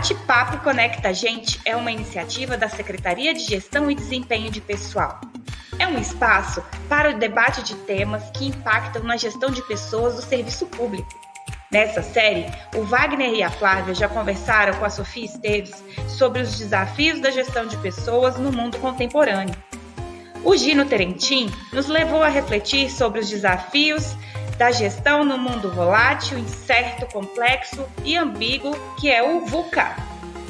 Bate-Papo Conecta a Gente é uma iniciativa da Secretaria de Gestão e Desempenho de Pessoal. É um espaço para o debate de temas que impactam na gestão de pessoas do serviço público. Nessa série, o Wagner e a Flávia já conversaram com a Sofia Esteves sobre os desafios da gestão de pessoas no mundo contemporâneo. O Gino Terentin nos levou a refletir sobre os desafios da gestão no mundo volátil, incerto, complexo e ambíguo que é o VUCA.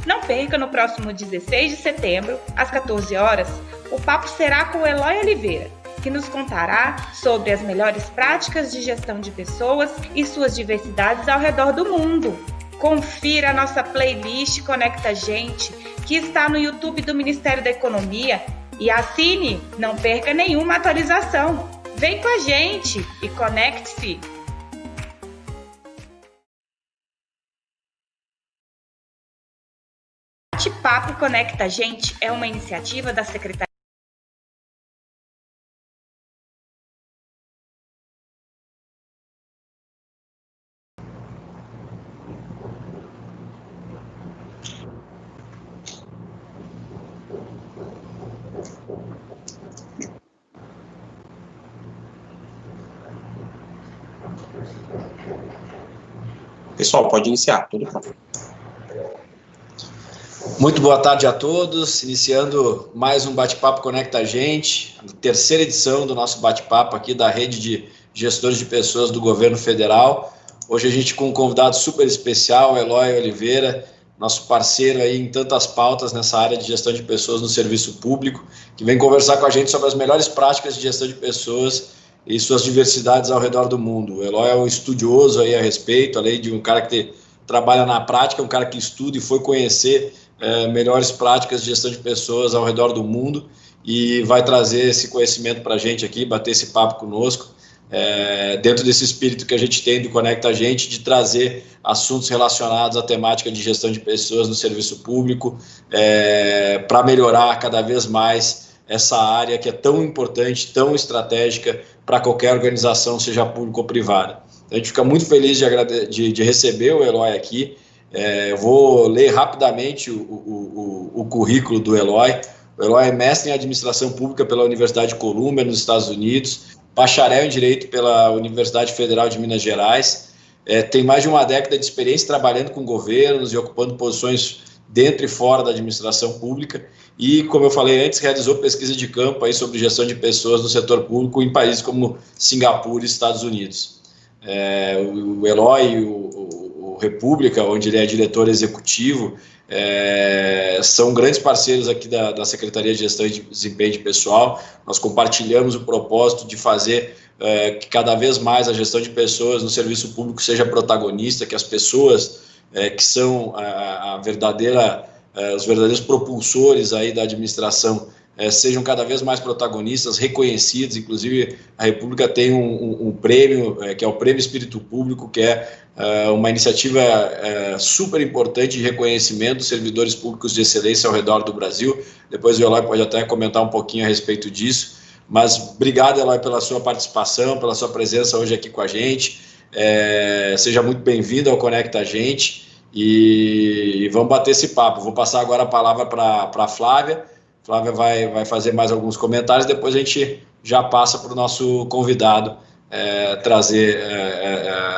Não perca no próximo 16 de setembro, às 14 horas, o papo será com o Eloy Oliveira, que nos contará sobre as melhores práticas de gestão de pessoas e suas diversidades ao redor do mundo. Confira a nossa playlist Conecta a Gente, que está no YouTube do Ministério da Economia, e assine, não perca nenhuma atualização. Vem com a gente e conecte-se! Bate-Papo Conecta a Gente é uma iniciativa da Secretaria. Pessoal, pode iniciar, tudo pronto. Muito boa tarde a todos, iniciando mais um Bate-Papo Conecta a Gente, a terceira edição do nosso bate-papo aqui da Rede de Gestores de Pessoas do Governo Federal. Hoje a gente com um convidado super especial, Eloy Oliveira, nosso parceiro aí em tantas pautas nessa área de gestão de pessoas no serviço público, que vem conversar com a gente sobre as melhores práticas de gestão de pessoas e suas diversidades ao redor do mundo. O Eloy é um estudioso aí a respeito, além de um cara que trabalha na prática, um cara que estuda e foi conhecer melhores práticas de gestão de pessoas ao redor do mundo e vai trazer esse conhecimento para a gente aqui, bater esse papo conosco, dentro desse espírito que a gente tem do Conecta a Gente, de trazer assuntos relacionados à temática de gestão de pessoas no serviço público, para melhorar cada vez mais essa área que é tão importante, tão estratégica para qualquer organização, seja pública ou privada. Então, a gente fica muito feliz de receber o Eloy aqui. Eu vou ler rapidamente o currículo do Eloy. O Eloy é mestre em Administração Pública pela Universidade de Columbia, nos Estados Unidos, bacharel em Direito pela Universidade Federal de Minas Gerais, tem mais de uma década de experiência trabalhando com governos e ocupando posições dentro e fora da administração pública e, como eu falei antes, realizou pesquisa de campo aí sobre gestão de pessoas no setor público em países como Singapura e Estados Unidos. O Eloy, o República, onde ele é diretor executivo, são grandes parceiros aqui da Secretaria de Gestão e de Desempenho de Pessoal. Nós compartilhamos o propósito de fazer que cada vez mais a gestão de pessoas no serviço público seja protagonista, que as pessoas que são os verdadeiros propulsores aí da administração sejam cada vez mais protagonistas, reconhecidos. Inclusive, a República tem um prêmio, que é o Prêmio Espírito Público, que é uma iniciativa super importante de reconhecimento dos servidores públicos de excelência ao redor do Brasil. Depois o Eloy pode até comentar um pouquinho a respeito disso. Mas obrigado, Eloy, pela sua participação, pela sua presença hoje aqui com a gente. Seja muito bem-vindo ao Conecta a Gente e vamos bater esse papo. Vou passar agora a palavra para a Flávia. Flávia vai fazer mais alguns comentários, depois a gente já passa para o nosso convidado trazer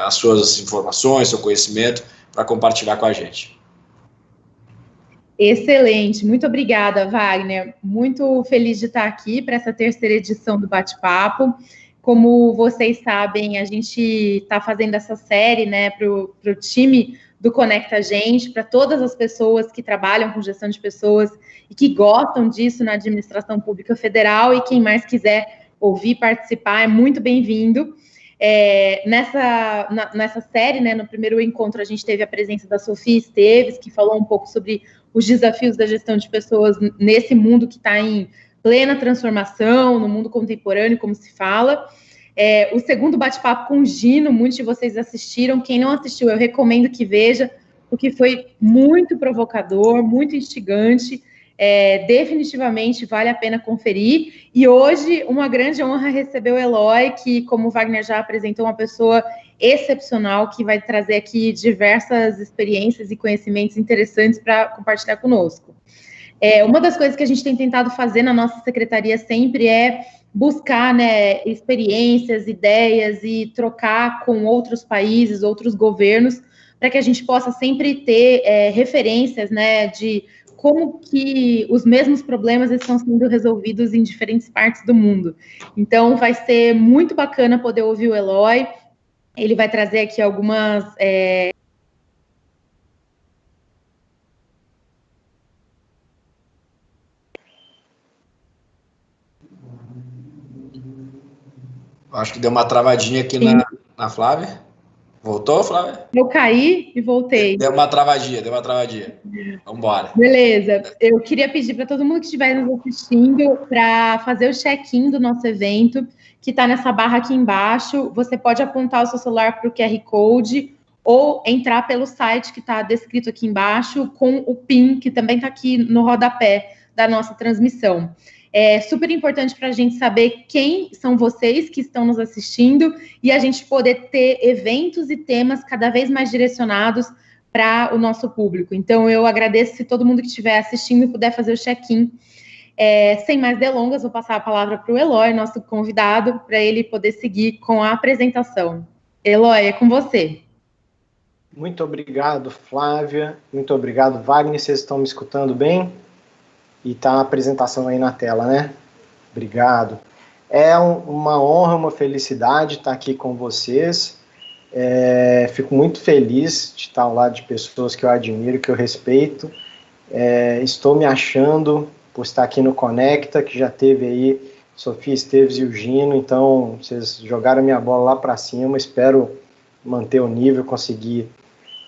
as suas informações, seu conhecimento, para compartilhar com a gente. Excelente, muito obrigada, Wagner. Muito feliz de estar aqui para essa terceira edição do Bate-Papo. Como vocês sabem, a gente está fazendo essa série, né, para o time do Conecta a Gente, para todas as pessoas que trabalham com gestão de pessoas e que gostam disso na administração pública federal, e quem mais quiser ouvir, participar, é muito bem-vindo. Nessa série, né, no primeiro encontro, a gente teve a presença da Sofia Esteves, que falou um pouco sobre os desafios da gestão de pessoas nesse mundo que está em plena transformação, no mundo contemporâneo, como se fala. O segundo bate-papo com o Gino, muitos de vocês assistiram. Quem não assistiu, eu recomendo que veja, porque foi muito provocador, muito instigante. definitivamente vale a pena conferir. E hoje, uma grande honra receber o Eloy, que, como o Wagner já apresentou, uma pessoa excepcional, que vai trazer aqui diversas experiências e conhecimentos interessantes para compartilhar conosco. Uma das coisas que a gente tem tentado fazer na nossa secretaria sempre é buscar, né, experiências, ideias e trocar com outros países, outros governos, para que a gente possa sempre ter referências, né, de como que os mesmos problemas estão sendo resolvidos em diferentes partes do mundo. Então, vai ser muito bacana poder ouvir o Eloy. Ele vai trazer aqui algumas... Acho que deu uma travadinha aqui na Flávia. Voltou, Flávia? Eu caí e voltei. Deu uma travadinha. Vamos embora. Beleza. Eu queria pedir para todo mundo que estiver nos assistindo para fazer o check-in do nosso evento, que está nessa barra aqui embaixo. Você pode apontar o seu celular para o QR Code ou entrar pelo site que está descrito aqui embaixo com o PIN, que também está aqui no rodapé da nossa transmissão. É super importante para a gente saber quem são vocês que estão nos assistindo e a gente poder ter eventos e temas cada vez mais direcionados para o nosso público. Então, eu agradeço se todo mundo que estiver assistindo puder fazer o check-in. Sem mais delongas, vou passar a palavra para o Eloy, nosso convidado, para ele poder seguir com a apresentação. Eloy, é com você. Muito obrigado, Flávia. Muito obrigado, Wagner. Vocês estão me escutando bem? E está a apresentação aí na tela, né? Obrigado. É uma honra, uma felicidade estar aqui com vocês. Fico muito feliz de estar ao lado de pessoas que eu admiro, que eu respeito. Estou me achando por estar aqui no Conecta, que já teve aí Sofia Esteves e o Gino, então vocês jogaram minha bola lá para cima, espero manter o nível, conseguir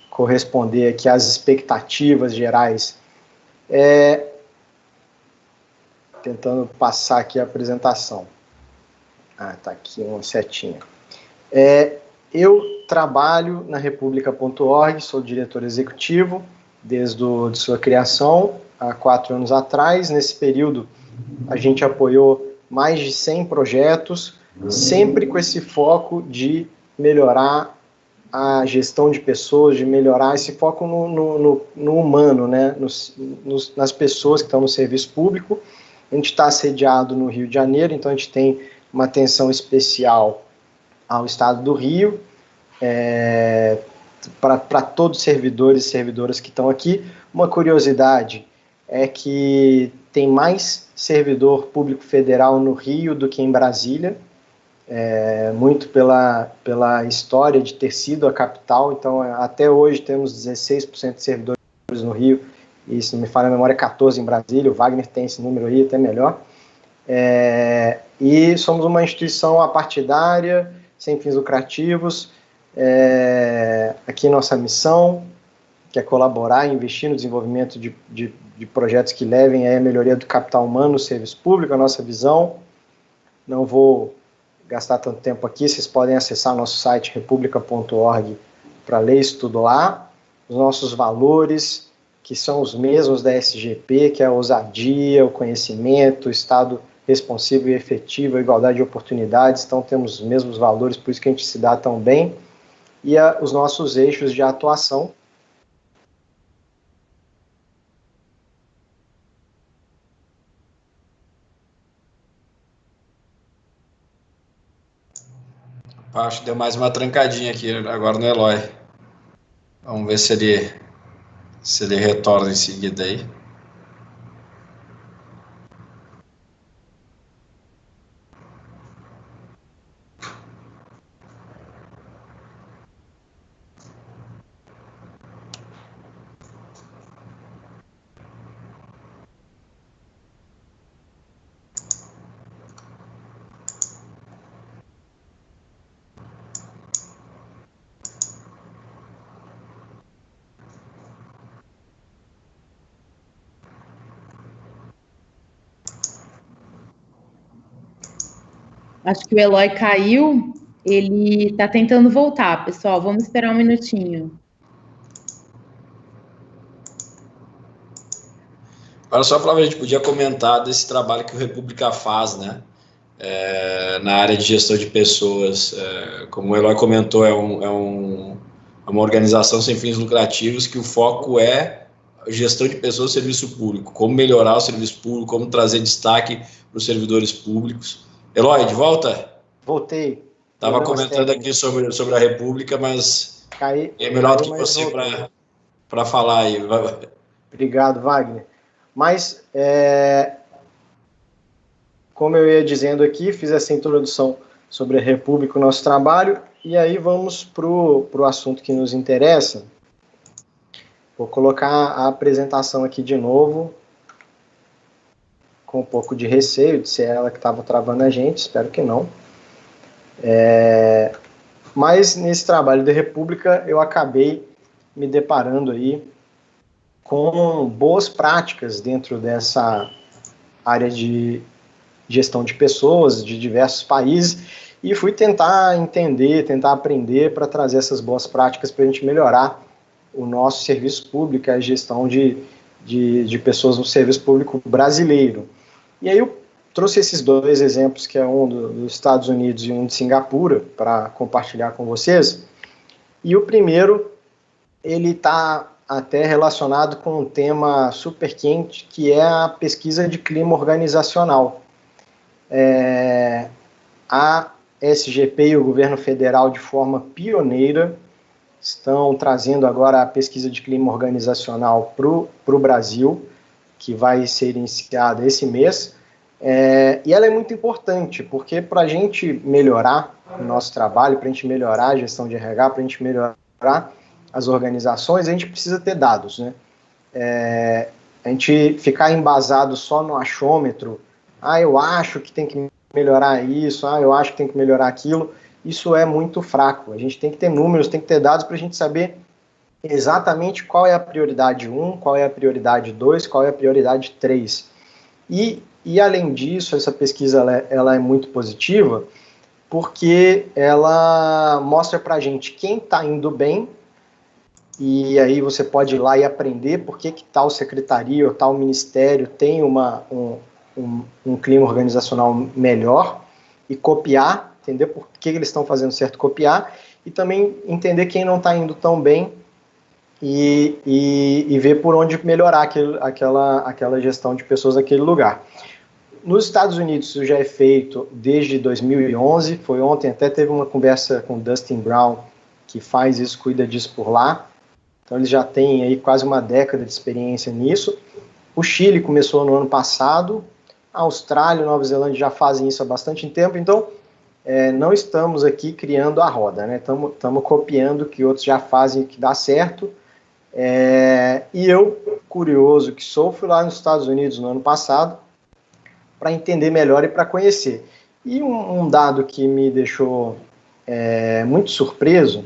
corresponder aqui às expectativas gerais. Tentando passar aqui a apresentação. Tá aqui uma setinha. Eu trabalho na República.org, sou diretor executivo desde de sua criação, há 4 anos atrás. Nesse período, a gente apoiou mais de 100 projetos, sempre com esse foco de melhorar a gestão de pessoas, de melhorar esse foco no humano, né? Nas pessoas que estão no serviço público. A gente está sediado no Rio de Janeiro, então a gente tem uma atenção especial ao estado do Rio, para todos os servidores e servidoras que estão aqui. Uma curiosidade é que tem mais servidor público federal no Rio do que em Brasília, muito pela história de ter sido a capital. Então, até hoje temos 16% de servidores no Rio, e se não me falha a memória, 14 em Brasília. O Wagner tem esse número aí, até melhor. E somos uma instituição apartidária, sem fins lucrativos. Aqui nossa missão, que é colaborar e investir no desenvolvimento de projetos que levem a melhoria do capital humano no serviço público, a nossa visão. Não vou gastar tanto tempo aqui, vocês podem acessar nosso site republica.org para ler isso tudo lá. Os nossos valores, que são os mesmos da SGP, que é a ousadia, o conhecimento, o Estado responsivo e efetivo, a igualdade de oportunidades. Então temos os mesmos valores, por isso que a gente se dá tão bem. E os nossos eixos de atuação. Acho que deu mais uma trancadinha aqui agora no Eloy. Vamos ver se ele retorna em seguida aí. Acho que o Eloy caiu, ele está tentando voltar, pessoal. Vamos esperar um minutinho. Olha só, Flávio, a gente podia comentar desse trabalho que o República faz, né? Na área de gestão de pessoas. Como o Eloy comentou, é uma organização sem fins lucrativos que o foco é a gestão de pessoas e serviço público, como melhorar o serviço público, como trazer destaque para os servidores públicos. Eloy, de volta? Voltei. Estava comentando aqui sobre a República, mas é melhor do que você para falar aí. Obrigado, Wagner. Mas, como eu ia dizendo aqui, fiz essa introdução sobre a República, o nosso trabalho, e aí vamos para o assunto que nos interessa. Vou colocar a apresentação aqui de novo, com um pouco de receio de ser ela que estava travando a gente, espero que não. Mas nesse trabalho da República eu acabei me deparando aí com boas práticas dentro dessa área de gestão de pessoas de diversos países e fui tentar entender, tentar aprender para trazer essas boas práticas para a gente melhorar o nosso serviço público, a gestão de pessoas no serviço público brasileiro. E aí eu trouxe esses dois exemplos, que é um dos Estados Unidos e um de Singapura, para compartilhar com vocês. E o primeiro, ele está até relacionado com um tema super quente, que é a pesquisa de clima organizacional. A SGP e o governo federal, de forma pioneira, estão trazendo agora a pesquisa de clima organizacional para o Brasil, que vai ser iniciada esse mês. E ela é muito importante, porque para a gente melhorar o nosso trabalho, para a gente melhorar a gestão de RH, para a gente melhorar as organizações, a gente precisa ter dados, né? A gente ficar embasado só no achômetro, eu acho que tem que melhorar isso, eu acho que tem que melhorar aquilo, isso é muito fraco. A gente tem que ter números, tem que ter dados para a gente saber exatamente qual é a prioridade 1, qual é a prioridade 2, qual é a prioridade 3. E além disso, essa pesquisa ela é muito positiva, porque ela mostra para a gente quem está indo bem, e aí você pode ir lá e aprender por que tal secretaria ou tal ministério tem um clima organizacional melhor, e copiar, entender por que eles estão fazendo certo, copiar, e também entender quem não está indo tão bem, e ver por onde melhorar aquela gestão de pessoas naquele lugar. Nos Estados Unidos isso já é feito desde 2011, foi ontem, até teve uma conversa com o Dustin Brown, que faz isso, cuida disso por lá. Então eles já têm aí quase uma década de experiência nisso. O Chile começou no ano passado, a Austrália e a Nova Zelândia já fazem isso há bastante tempo, então não estamos aqui criando a roda, né? Estamos copiando o que outros já fazem que dá certo. E eu, curioso que sou, fui lá nos Estados Unidos no ano passado para entender melhor e para conhecer. E um dado que me deixou muito surpreso,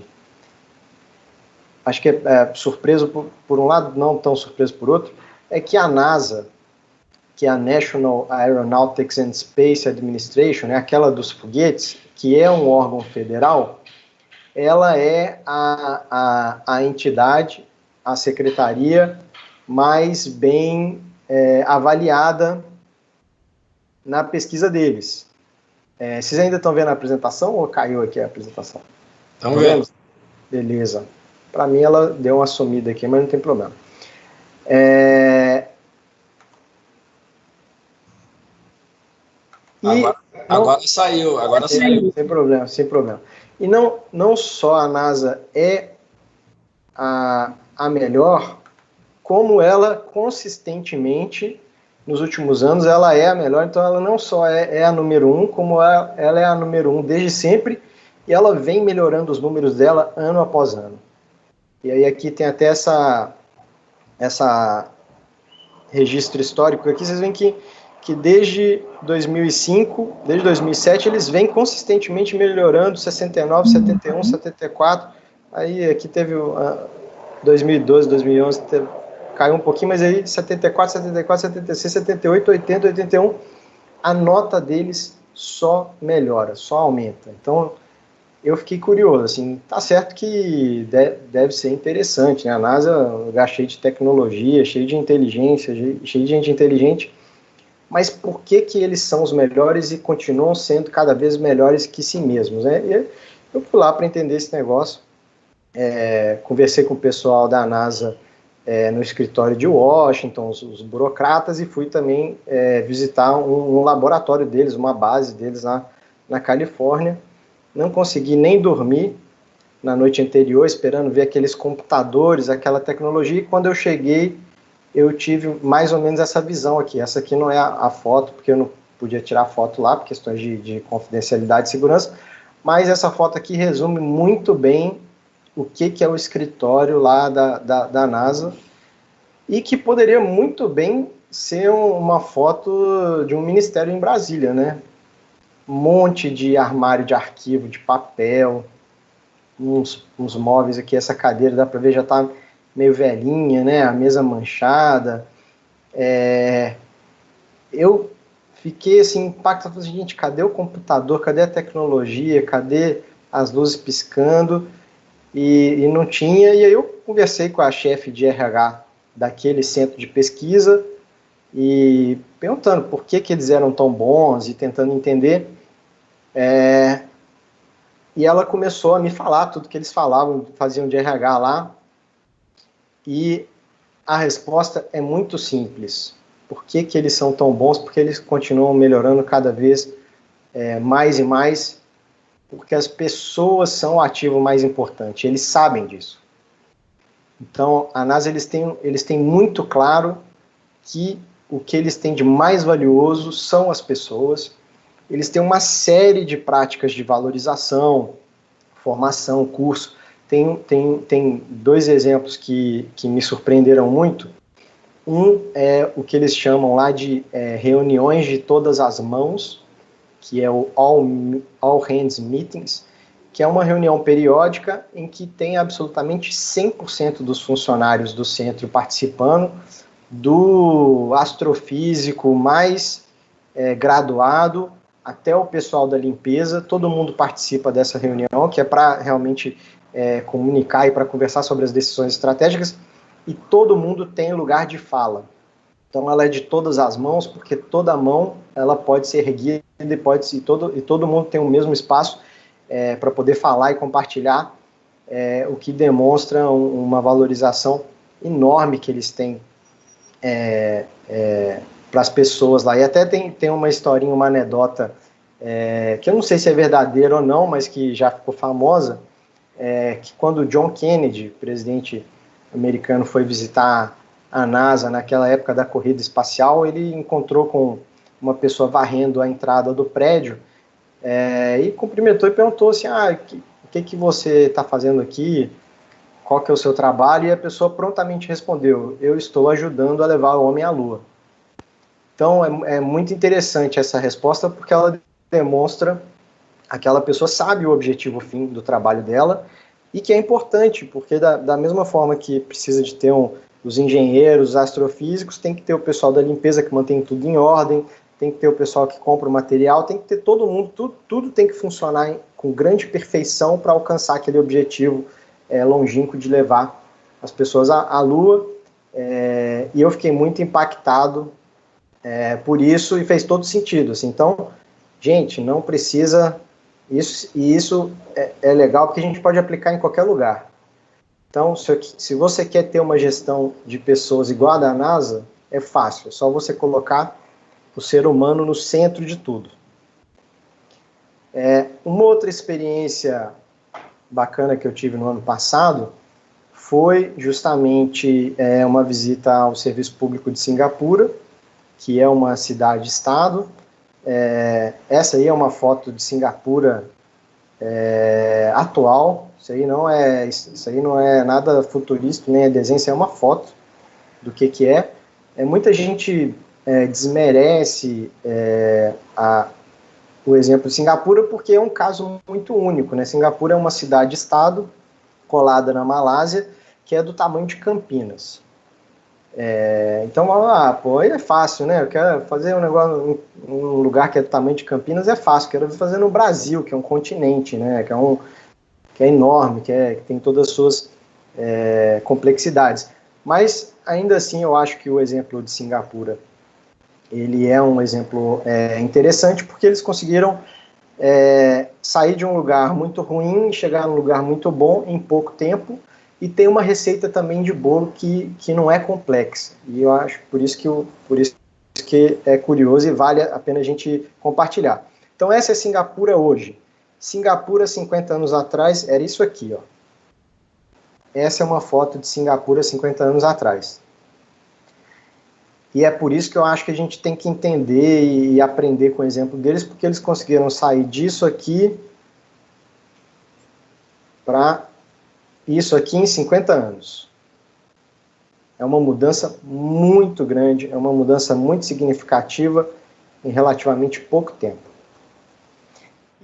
acho que surpreso por um lado, não tão surpreso por outro, é que a NASA, que é a National Aeronautics and Space Administration, aquela dos foguetes, que é um órgão federal, ela é a entidade, a secretaria mais bem avaliada na pesquisa deles. Vocês ainda estão vendo a apresentação ou caiu aqui a apresentação? Estão vendo. Beleza. Para mim ela deu uma sumida aqui, mas não tem problema. Agora saiu. Sem problema. E não só a NASA é a melhor, como ela consistentemente, nos últimos anos, ela é a melhor. Então ela não só é a número 1, como ela é a número 1 desde sempre, e ela vem melhorando os números dela ano após ano. E aí aqui tem até essa registro histórico aqui, vocês veem que desde 2005, desde 2007, eles vêm consistentemente melhorando, 69, 71, 74, aí aqui teve 2012, 2011, caiu um pouquinho, mas aí 74, 74, 76, 78, 80, 81, a nota deles só melhora, só aumenta. Então, eu fiquei curioso, assim, tá certo que deve ser interessante, né? A NASA é um lugar cheio de tecnologia, cheio de inteligência, cheio de gente inteligente, mas por que eles são os melhores e continuam sendo cada vez melhores que si mesmos, né? E eu fui lá para entender esse negócio, conversei com o pessoal da NASA no escritório de Washington, os burocratas, e fui também visitar um laboratório deles, uma base deles lá na Califórnia. Não consegui nem dormir na noite anterior, esperando ver aqueles computadores, aquela tecnologia, e quando eu cheguei, eu tive mais ou menos essa visão aqui. Essa aqui não é a foto, porque eu não podia tirar foto lá, por questões de confidencialidade e segurança, mas essa foto aqui resume muito bem o que é o escritório lá da NASA, e que poderia muito bem ser uma foto de um ministério em Brasília, né? Um monte de armário de arquivo, de papel, uns móveis aqui, essa cadeira, dá para ver, já está meio velhinha, né? A mesa manchada. Eu fiquei assim, impactado, falei, gente, cadê o computador, cadê a tecnologia, cadê as luzes piscando? E não tinha, e aí eu conversei com a chefe de RH daquele centro de pesquisa, e perguntando por que eles eram tão bons, e tentando entender. E ela começou a me falar tudo que eles faziam de RH lá, e a resposta é muito simples. Por que eles são tão bons? Porque eles continuam melhorando cada vez mais e mais, porque as pessoas são o ativo mais importante, eles sabem disso. Então, a NASA, eles têm muito claro que o que eles têm de mais valioso são as pessoas. Eles têm uma série de práticas de valorização, formação, curso. Tem dois exemplos que me surpreenderam muito. Um é o que eles chamam lá de reuniões de todas as mãos, que é o All Hands Meetings, que é uma reunião periódica em que tem absolutamente 100% dos funcionários do centro participando, do astrofísico mais graduado até o pessoal da limpeza. Todo mundo participa dessa reunião, que é para realmente comunicar e para conversar sobre as decisões estratégicas, e todo mundo tem lugar de fala. Então ela é de todas as mãos, porque toda mão ela pode ser erguida e todo mundo tem o mesmo espaço para poder falar e compartilhar, o que demonstra uma valorização enorme que eles têm para as pessoas lá. E até tem uma historinha, uma anedota, que eu não sei se é verdadeira ou não, mas que já ficou famosa, que quando John Kennedy, presidente americano, foi visitar a NASA naquela época da corrida espacial, ele encontrou com uma pessoa varrendo a entrada do prédio, e cumprimentou e perguntou assim, o que você está fazendo aqui? Qual que é o seu trabalho? E a pessoa prontamente respondeu, eu estou ajudando a levar o homem à Lua. Então é muito interessante essa resposta, porque ela demonstra que aquela pessoa sabe o objetivo fim do trabalho dela, e que é importante, porque da mesma forma que precisa de ter os engenheiros, os astrofísicos, tem que ter o pessoal da limpeza que mantém tudo em ordem, tem que ter o pessoal que compra o material, tem que ter todo mundo, tudo tem que funcionar com grande perfeição para alcançar aquele objetivo longínquo de levar as pessoas à Lua. E eu fiquei muito impactado por isso, e fez todo sentido. Assim. Então, gente, não precisa... Isso é legal, porque a gente pode aplicar em qualquer lugar. Então, se você quer ter uma gestão de pessoas igual a da NASA, é fácil, é só você colocar o ser humano no centro de tudo. Uma outra experiência bacana que eu tive no ano passado foi justamente uma visita ao Serviço Público de Singapura, que é uma cidade-estado. Essa aí é uma foto de Singapura atual. Isso aí não é nada futurista, nem é desenho, isso é uma foto do que é. Muita gente desmerece o exemplo de Singapura, porque é um caso muito único, né? Singapura é uma cidade-estado colada na Malásia, que é do tamanho de Campinas. Então, pô, aí é fácil, né? Eu quero fazer um negócio num lugar que é do tamanho de Campinas, é fácil. Quero fazer no Brasil, que é um continente, né? Que é enorme, que tem todas as suas complexidades. Mas, ainda assim, eu acho que o exemplo de Singapura, ele é um exemplo interessante, porque eles conseguiram sair de um lugar muito ruim e chegar num lugar muito bom em pouco tempo, e tem uma receita também de bolo que não é complexa. E eu acho por isso que é curioso e vale a pena a gente compartilhar. Então essa é Singapura hoje. Singapura 50 anos atrás era isso aqui, ó. Essa é uma foto de Singapura 50 anos atrás. E é por isso que eu acho que a gente tem que entender e aprender com o exemplo deles, porque eles conseguiram sair disso aqui para isso aqui em 50 anos. É uma mudança muito grande, é uma mudança muito significativa em relativamente pouco tempo.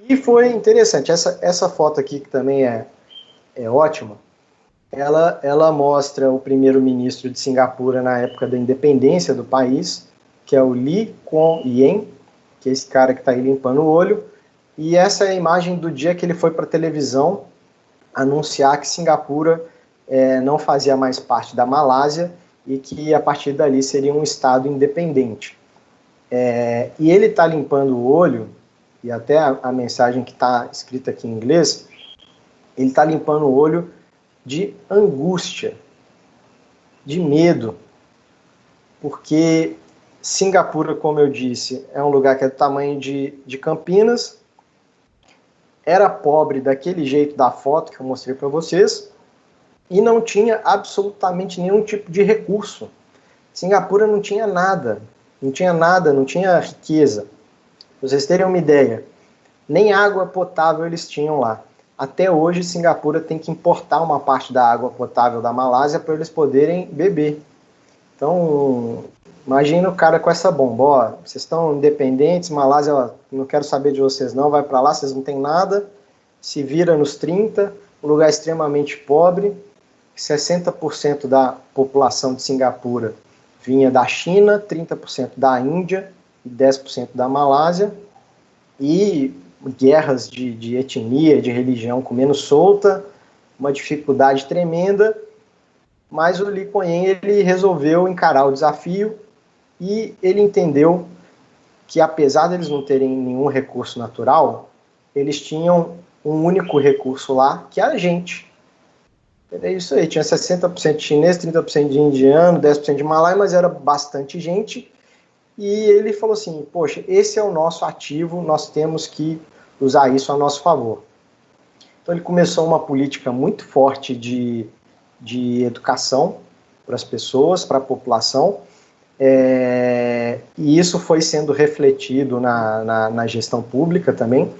E foi interessante, essa foto aqui, que também é ótima, ela mostra o primeiro-ministro de Singapura na época da independência do país, que é o Lee Kuan Yew, que é esse cara que está aí limpando o olho, e essa é a imagem do dia que ele foi para a televisão anunciar que Singapura não fazia mais parte da Malásia e que a partir dali seria um estado independente. E ele está limpando o olho, e até a mensagem que está escrita aqui em inglês, ele está limpando o olho de angústia, de medo, porque Singapura, como eu disse, é um lugar que é do tamanho de Campinas, era pobre daquele jeito da foto que eu mostrei para vocês, e não tinha absolutamente nenhum tipo de recurso. Singapura não tinha nada, não tinha riqueza. Pra vocês terem uma ideia, nem água potável eles tinham lá. Até hoje, Singapura tem que importar uma parte da água potável da Malásia para eles poderem beber. Então, imagina o cara com essa bomba. Ó, vocês estão independentes, Malásia, ó, não quero saber de vocês não, vai para lá, vocês não têm nada, se vira nos 30, um lugar extremamente pobre, 60% da população de Singapura vinha da China, 30% da Índia e 10% da Malásia, e guerras de etnia, de religião comendo solta, uma dificuldade tremenda, mas o Lee Kuan Yew, ele resolveu encarar o desafio e ele entendeu que, apesar de eles não terem nenhum recurso natural, eles tinham um único recurso lá, que era a gente. É isso aí, tinha 60% de chinês, 30% de indiano, 10% de malai, mas era bastante gente. E ele falou assim, poxa, esse é o nosso ativo, nós temos que usar isso a nosso favor. Então ele começou uma política muito forte de educação para as pessoas, para a população, e isso foi sendo refletido na gestão pública também.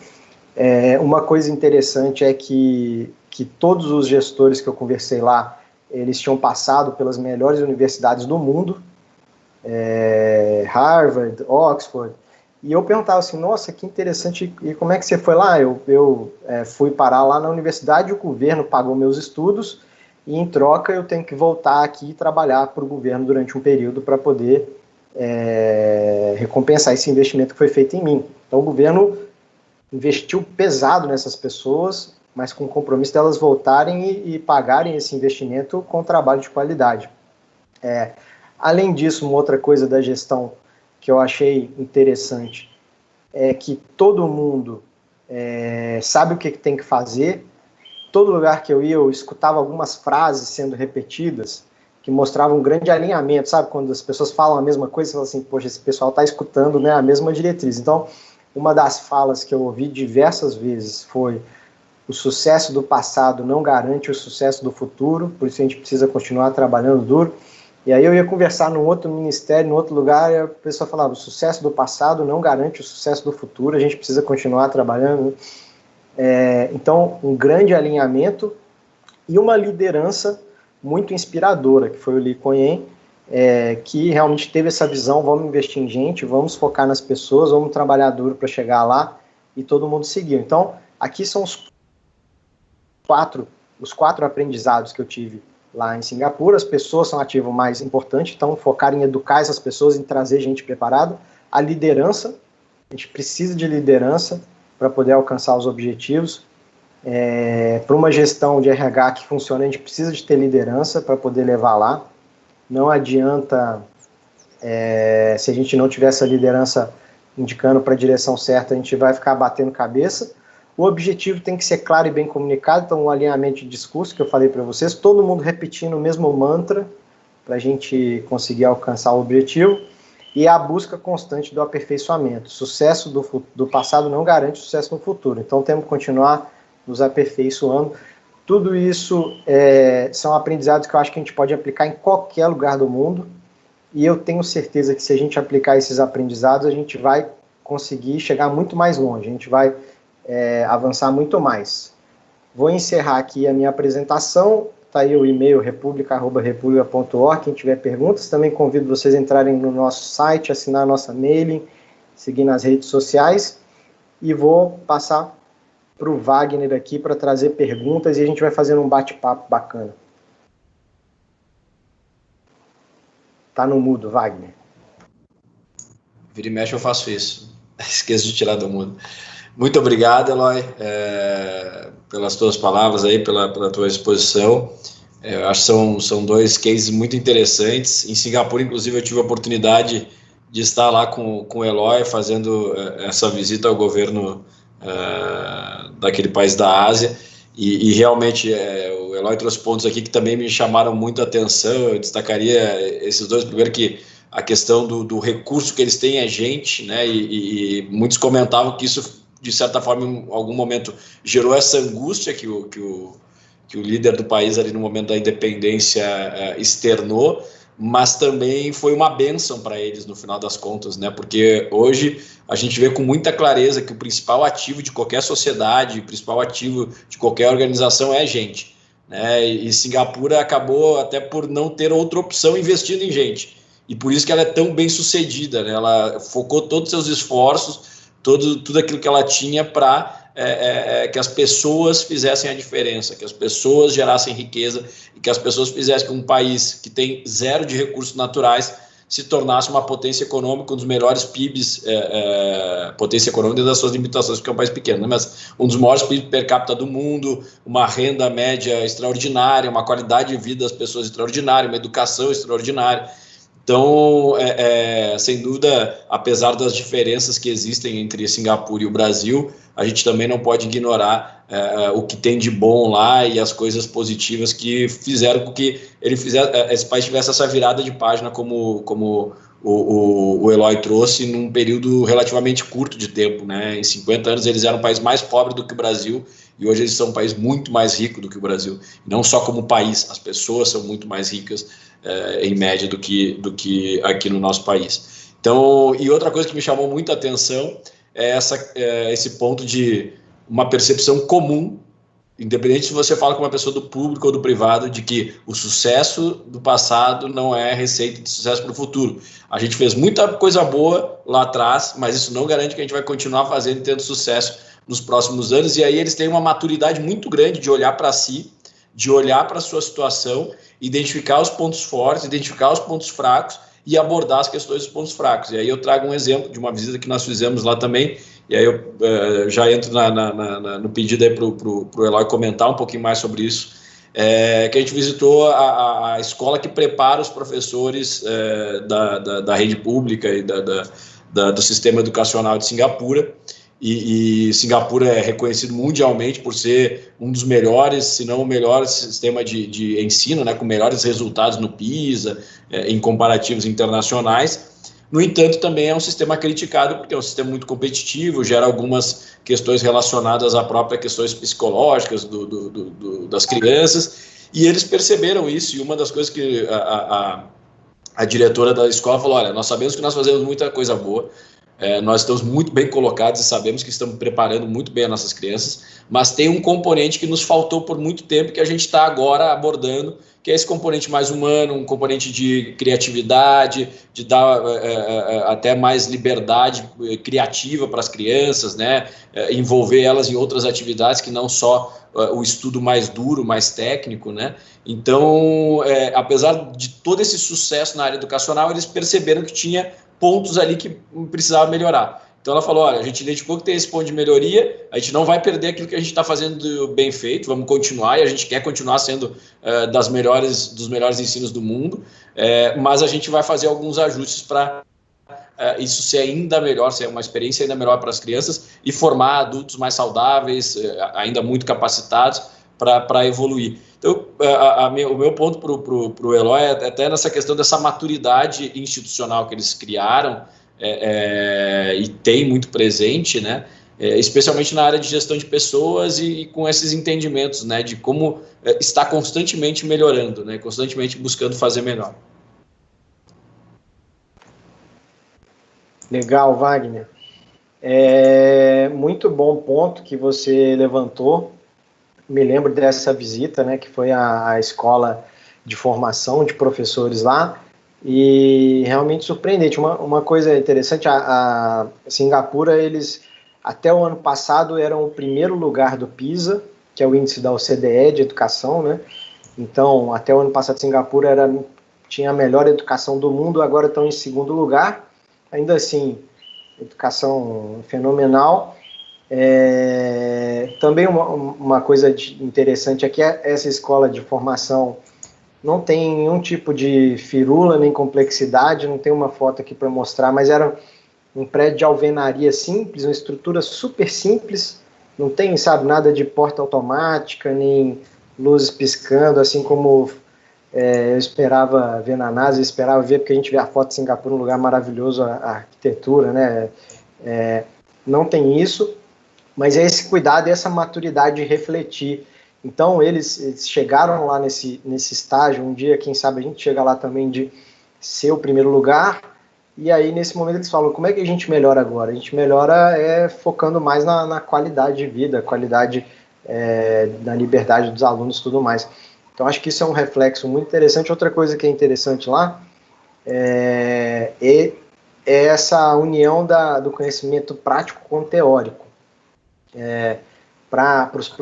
Uma coisa interessante é que todos os gestores que eu conversei lá, eles tinham passado pelas melhores universidades do mundo, Harvard, Oxford, e eu perguntava assim, nossa, que interessante, e como é que você foi lá? Eu fui parar lá na universidade, o governo pagou meus estudos, e em troca eu tenho que voltar aqui e trabalhar para o governo durante um período para poder recompensar esse investimento que foi feito em mim. Então o governo investiu pesado nessas pessoas, mas com o compromisso delas voltarem e pagarem esse investimento com trabalho de qualidade. Além disso, uma outra coisa da gestão que eu achei interessante é que todo mundo sabe o que tem que fazer. Todo lugar que eu ia, eu escutava algumas frases sendo repetidas que mostravam um grande alinhamento, sabe? Quando as pessoas falam a mesma coisa, você fala assim, poxa, esse pessoal está escutando, né, a mesma diretriz. Então, uma das falas que eu ouvi diversas vezes foi: o sucesso do passado não garante o sucesso do futuro, por isso a gente precisa continuar trabalhando duro. E aí eu ia conversar num outro ministério, num outro lugar, e a pessoa falava, o sucesso do passado não garante o sucesso do futuro, a gente precisa continuar trabalhando. Então, um grande alinhamento e uma liderança muito inspiradora, que foi o Lee Kuan Yew, que realmente teve essa visão, vamos investir em gente, vamos focar nas pessoas, vamos trabalhar duro para chegar lá, e todo mundo seguiu. Então, aqui são os quatro aprendizados que eu tive lá em Singapura. As pessoas são o ativo mais importante, então focar em educar essas pessoas, em trazer gente preparada. A liderança, a gente precisa de liderança para poder alcançar os objetivos. Para uma gestão de RH que funcione, a gente precisa de ter liderança para poder levar lá. Não adianta, se a gente não tiver essa liderança indicando para a direção certa, a gente vai ficar batendo cabeça. O objetivo tem que ser claro e bem comunicado, então o alinhamento de discurso que eu falei para vocês, todo mundo repetindo o mesmo mantra para a gente conseguir alcançar o objetivo, e a busca constante do aperfeiçoamento. Sucesso do passado não garante sucesso no futuro, então temos que continuar nos aperfeiçoando. Tudo isso são aprendizados que eu acho que a gente pode aplicar em qualquer lugar do mundo, e eu tenho certeza que se a gente aplicar esses aprendizados, a gente vai conseguir chegar muito mais longe, a gente vai avançar muito mais. Vou encerrar aqui a minha apresentação, está aí o e-mail republica@republica.org, quem tiver perguntas, também convido vocês a entrarem no nosso site, assinar a nossa mailing, seguir nas redes sociais, e vou passar para o Wagner aqui para trazer perguntas e a gente vai fazendo um bate-papo bacana. Tá no mudo, Wagner. Vira e mexe eu faço isso. Esqueço de tirar do mudo. Muito obrigado, Eloy, pelas tuas palavras aí, pela tua exposição. Eu acho que são dois cases muito interessantes. Em Singapura, inclusive, eu tive a oportunidade de estar lá com o Eloy fazendo essa visita ao governo daquele país da Ásia, e realmente o Eloy trouxe pontos aqui que também me chamaram muito a atenção. Eu destacaria esses dois. Primeiro, que a questão do recurso que eles têm é gente, né, e muitos comentavam que isso, de certa forma, em algum momento gerou essa angústia que o líder do país ali no momento da independência externou, mas também foi uma bênção para eles no final das contas, né? Porque hoje a gente vê com muita clareza que o principal ativo de qualquer sociedade, o principal ativo de qualquer organização é gente, né? E Singapura acabou até por não ter outra opção investindo em gente, e por isso que ela é tão bem sucedida, né? Ela focou todos os seus esforços, tudo aquilo que ela tinha para que as pessoas fizessem a diferença, que as pessoas gerassem riqueza e que as pessoas fizessem que um país que tem zero de recursos naturais se tornasse uma potência econômica, um dos melhores PIBs, potência econômica das suas limitações, porque é um país pequeno, né? Mas um dos maiores PIBs per capita do mundo, uma renda média extraordinária, uma qualidade de vida das pessoas extraordinária, uma educação extraordinária. Então, sem dúvida, apesar das diferenças que existem entre Singapura e o Brasil, a gente também não pode ignorar o que tem de bom lá e as coisas positivas que fizeram com que esse país tivesse essa virada de página, como o Eloy trouxe, num período relativamente curto de tempo, né? Em 50 anos eles eram um país mais pobre do que o Brasil, e hoje eles são um país muito mais rico do que o Brasil. Não só como país, as pessoas são muito mais ricas em média do que aqui no nosso país. Então, e outra coisa que me chamou muita atenção é esse ponto de uma percepção comum, independente se você fala com uma pessoa do público ou do privado, de que o sucesso do passado não é receita de sucesso para o futuro. A gente fez muita coisa boa lá atrás, mas isso não garante que a gente vai continuar fazendo e tendo sucesso nos próximos anos. E aí eles têm uma maturidade muito grande de olhar para si, de olhar para a sua situação, identificar os pontos fortes, identificar os pontos fracos e abordar as questões dos pontos fracos. E aí eu trago um exemplo de uma visita que nós fizemos lá também, e aí eu já entro no pedido aí para o Eloy comentar um pouquinho mais sobre isso, que a gente visitou a escola que prepara os professores da rede pública e do sistema educacional de Singapura. E Singapura é reconhecido mundialmente por ser um dos melhores, se não o melhor sistema de ensino, né, com melhores resultados no PISA, em comparativos internacionais. No entanto, também é um sistema criticado, porque é um sistema muito competitivo, gera algumas questões relacionadas a próprias questões psicológicas das crianças, e eles perceberam isso, e uma das coisas que a diretora da escola falou: olha, nós sabemos que nós fazemos muita coisa boa, nós estamos muito bem colocados e sabemos que estamos preparando muito bem as nossas crianças, mas tem um componente que nos faltou por muito tempo, que a gente está agora abordando, que é esse componente mais humano, um componente de criatividade, de dar até mais liberdade criativa para as crianças, né? Envolver elas em outras atividades que não só o estudo mais duro, mais técnico, né? Então, apesar de todo esse sucesso na área educacional, eles perceberam que tinha pontos ali que precisava melhorar. Então ela falou, olha, a gente identificou que tem esse ponto de melhoria, a gente não vai perder aquilo que a gente está fazendo bem feito, vamos continuar, e a gente quer continuar sendo dos melhores ensinos do mundo, mas a gente vai fazer alguns ajustes para isso ser ainda melhor, ser uma experiência ainda melhor para as crianças e formar adultos mais saudáveis, ainda muito capacitados para evoluir. Então, o meu ponto para o Eloy é até nessa questão dessa maturidade institucional que eles criaram, e tem muito presente, né? Especialmente na área de gestão de pessoas e com esses entendimentos, né, de como está constantemente melhorando, né, constantemente buscando fazer melhor. Legal, Wagner. Muito bom ponto que você levantou. Me lembro dessa visita, né, que foi a escola de formação de professores lá, e realmente surpreendente. Uma coisa interessante, a Singapura, eles até o ano passado eram o primeiro lugar do PISA, que é o índice da OCDE de educação, né? Então, até o ano passado, Singapura tinha a melhor educação do mundo, agora estão em segundo lugar. Ainda assim, educação fenomenal. Também uma coisa interessante aqui é essa escola de formação não tem nenhum tipo de firula nem complexidade, não tem uma foto aqui para mostrar, mas era um prédio de alvenaria simples, uma estrutura super simples, não tem, sabe, nada de porta automática, nem luzes piscando, assim como eu esperava ver na NASA, eu esperava ver, porque a gente vê a foto de Singapura, um lugar maravilhoso, a arquitetura, né? Não tem isso, mas é esse cuidado e essa maturidade de refletir. Então, eles chegaram lá nesse estágio, um dia, quem sabe, a gente chega lá também de ser o primeiro lugar, e aí, nesse momento, eles falam, como é que a gente melhora agora? A gente melhora focando mais na qualidade de vida, qualidade da liberdade dos alunos e tudo mais. Então, acho que isso é um reflexo muito interessante. Outra coisa que é interessante lá é essa união do conhecimento prático com o teórico.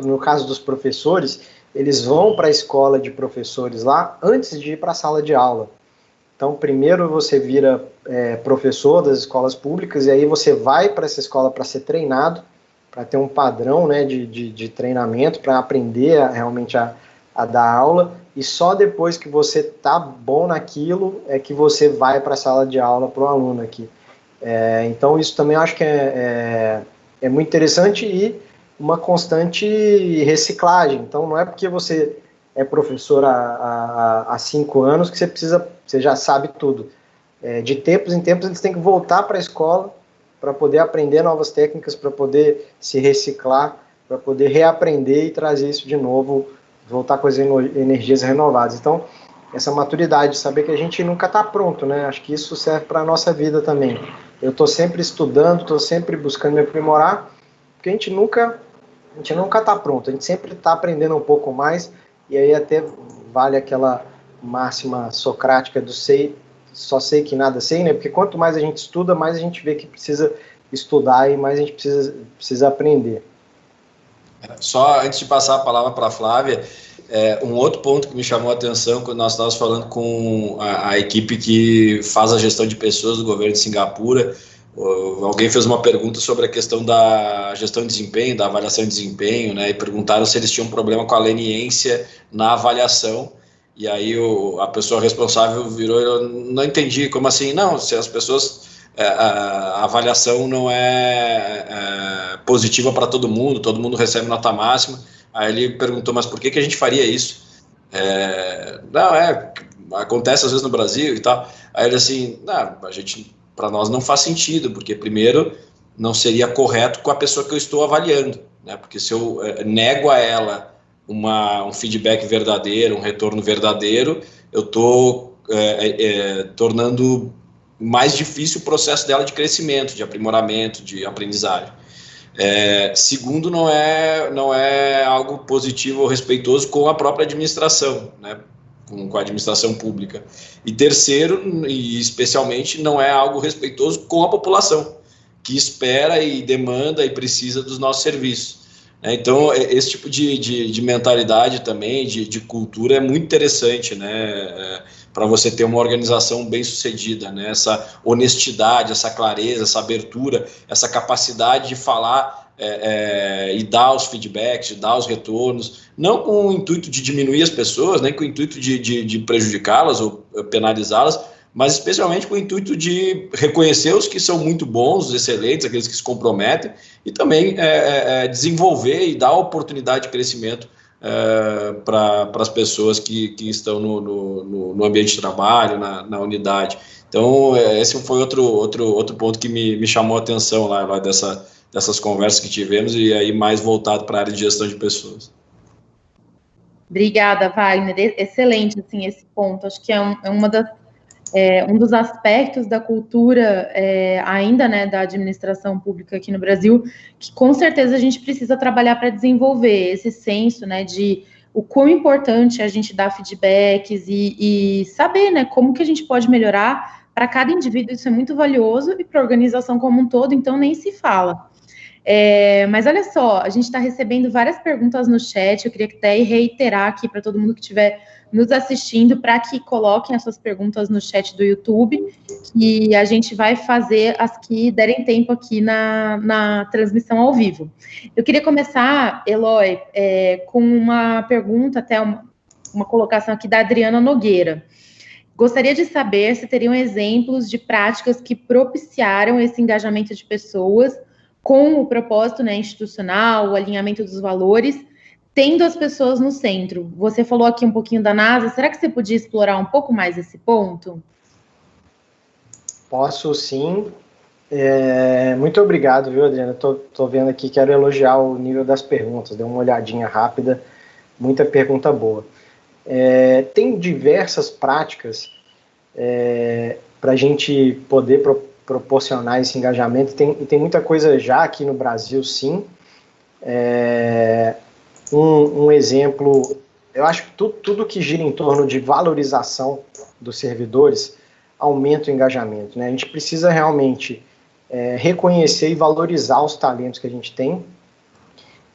No caso dos professores, eles vão para a escola de professores lá antes de ir para a sala de aula. Então, primeiro você vira professor das escolas públicas, e aí você vai para essa escola para ser treinado, para ter um padrão, né, de treinamento, para aprender realmente a dar aula, e só depois que você está bom naquilo é que você vai para a sala de aula para o aluno aqui. Então, isso também eu acho que é muito interessante e uma constante reciclagem. Então, não é porque você é professor há 5 anos que você já sabe tudo. De tempos em tempos, eles têm que voltar para a escola para poder aprender novas técnicas, para poder se reciclar, para poder reaprender e trazer isso de novo, voltar com as energias renovadas. Então, essa maturidade, saber que a gente nunca está pronto, né? Acho que isso serve para a nossa vida também. Eu estou sempre estudando, estou sempre buscando me aprimorar, porque a gente nunca está pronto, a gente sempre está aprendendo um pouco mais, e aí até vale aquela máxima socrática do só sei que nada sei, né? Porque quanto mais a gente estuda, mais a gente vê que precisa estudar e mais a gente precisa aprender. Só antes de passar a palavra para a Flávia, um outro ponto que me chamou a atenção quando nós estávamos falando com a equipe que faz a gestão de pessoas do governo de Singapura, alguém fez uma pergunta sobre a questão da gestão de desempenho, da avaliação de desempenho, né, e perguntaram se eles tinham problema com a leniência na avaliação, e aí a pessoa responsável virou, eu não entendi, como assim? Não, se as pessoas, a avaliação não é positiva para todo mundo recebe nota máxima. Aí ele perguntou, mas por que a gente faria isso? Acontece às vezes no Brasil e tal. Aí ele assim, para nós não faz sentido, porque primeiro não seria correto com a pessoa que eu estou avaliando, né? Porque se eu nego a ela um feedback verdadeiro, um retorno verdadeiro, eu estou tornando mais difícil o processo dela de crescimento, de aprimoramento, de aprendizagem. Segundo, não é algo positivo ou respeitoso com a própria administração, né, com a administração pública. E terceiro, e especialmente, não é algo respeitoso com a população, que espera e demanda e precisa dos nossos serviços. Então, esse tipo de mentalidade também, de cultura, é muito interessante, né, para você ter uma organização bem-sucedida, né, essa honestidade, essa clareza, essa abertura, essa capacidade de falar e dar os feedbacks, de dar os retornos, não com o intuito de diminuir as pessoas, nem com o intuito de prejudicá-las ou penalizá-las, mas especialmente com o intuito de reconhecer os que são muito bons, os excelentes, aqueles que se comprometem, e também desenvolver e dar oportunidade de crescimento para as pessoas que estão no ambiente de trabalho, na unidade. Então, esse foi outro ponto que me chamou a atenção lá dessas conversas que tivemos, e aí mais voltado para a área de gestão de pessoas. Obrigada, Wagner. Excelente, assim, esse ponto. Acho que um dos aspectos da cultura ainda, né, da administração pública aqui no Brasil, que com certeza a gente precisa trabalhar para desenvolver esse senso, né, de o quão importante é a gente dar feedbacks e saber, né, como que a gente pode melhorar para cada indivíduo. Isso é muito valioso, e para a organização como um todo, então nem se fala. Mas olha só, a gente está recebendo várias perguntas no chat. Eu queria até reiterar aqui para todo mundo que estiver nos assistindo, para que coloquem as suas perguntas no chat do YouTube, e a gente vai fazer as que derem tempo aqui na transmissão ao vivo. Eu queria começar, Eloy, com uma pergunta, até uma colocação aqui da Adriana Nogueira. Gostaria de saber se teriam exemplos de práticas que propiciaram esse engajamento de pessoas com o propósito, né, institucional, o alinhamento dos valores, tendo as pessoas no centro. Você falou aqui um pouquinho da NASA, será que você podia explorar um pouco mais esse ponto? Posso, sim. Muito obrigado, viu, Adriana? Tô vendo aqui, quero elogiar o nível das perguntas, dei uma olhadinha rápida, muita pergunta boa. Tem diversas práticas para a gente poder proporcionar esse engajamento, e tem muita coisa já aqui no Brasil, sim. Um exemplo, eu acho que tudo que gira em torno de valorização dos servidores aumenta o engajamento, né? A gente precisa realmente reconhecer e valorizar os talentos que a gente tem,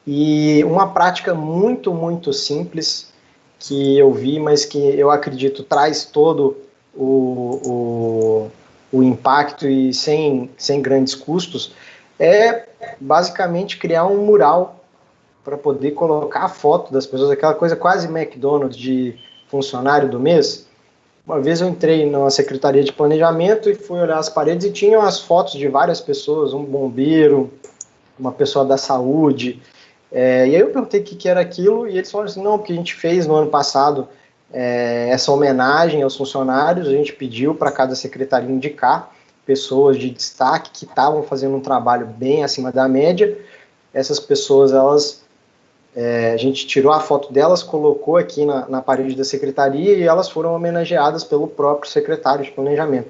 e uma prática muito, muito simples que eu vi, mas que eu acredito traz todo o impacto e sem grandes custos, é basicamente criar um mural para poder colocar a foto das pessoas, aquela coisa quase McDonald's de funcionário do mês. Uma vez eu entrei numa secretaria de planejamento e fui olhar as paredes e tinham as fotos de várias pessoas, um bombeiro, uma pessoa da saúde, e aí eu perguntei o que era aquilo, e eles falaram assim, não, porque a gente fez no ano passado essa homenagem aos funcionários, a gente pediu para cada secretaria indicar pessoas de destaque que estavam fazendo um trabalho bem acima da média. Essas pessoas, a gente tirou a foto delas, colocou aqui na parede da secretaria, e elas foram homenageadas pelo próprio secretário de planejamento.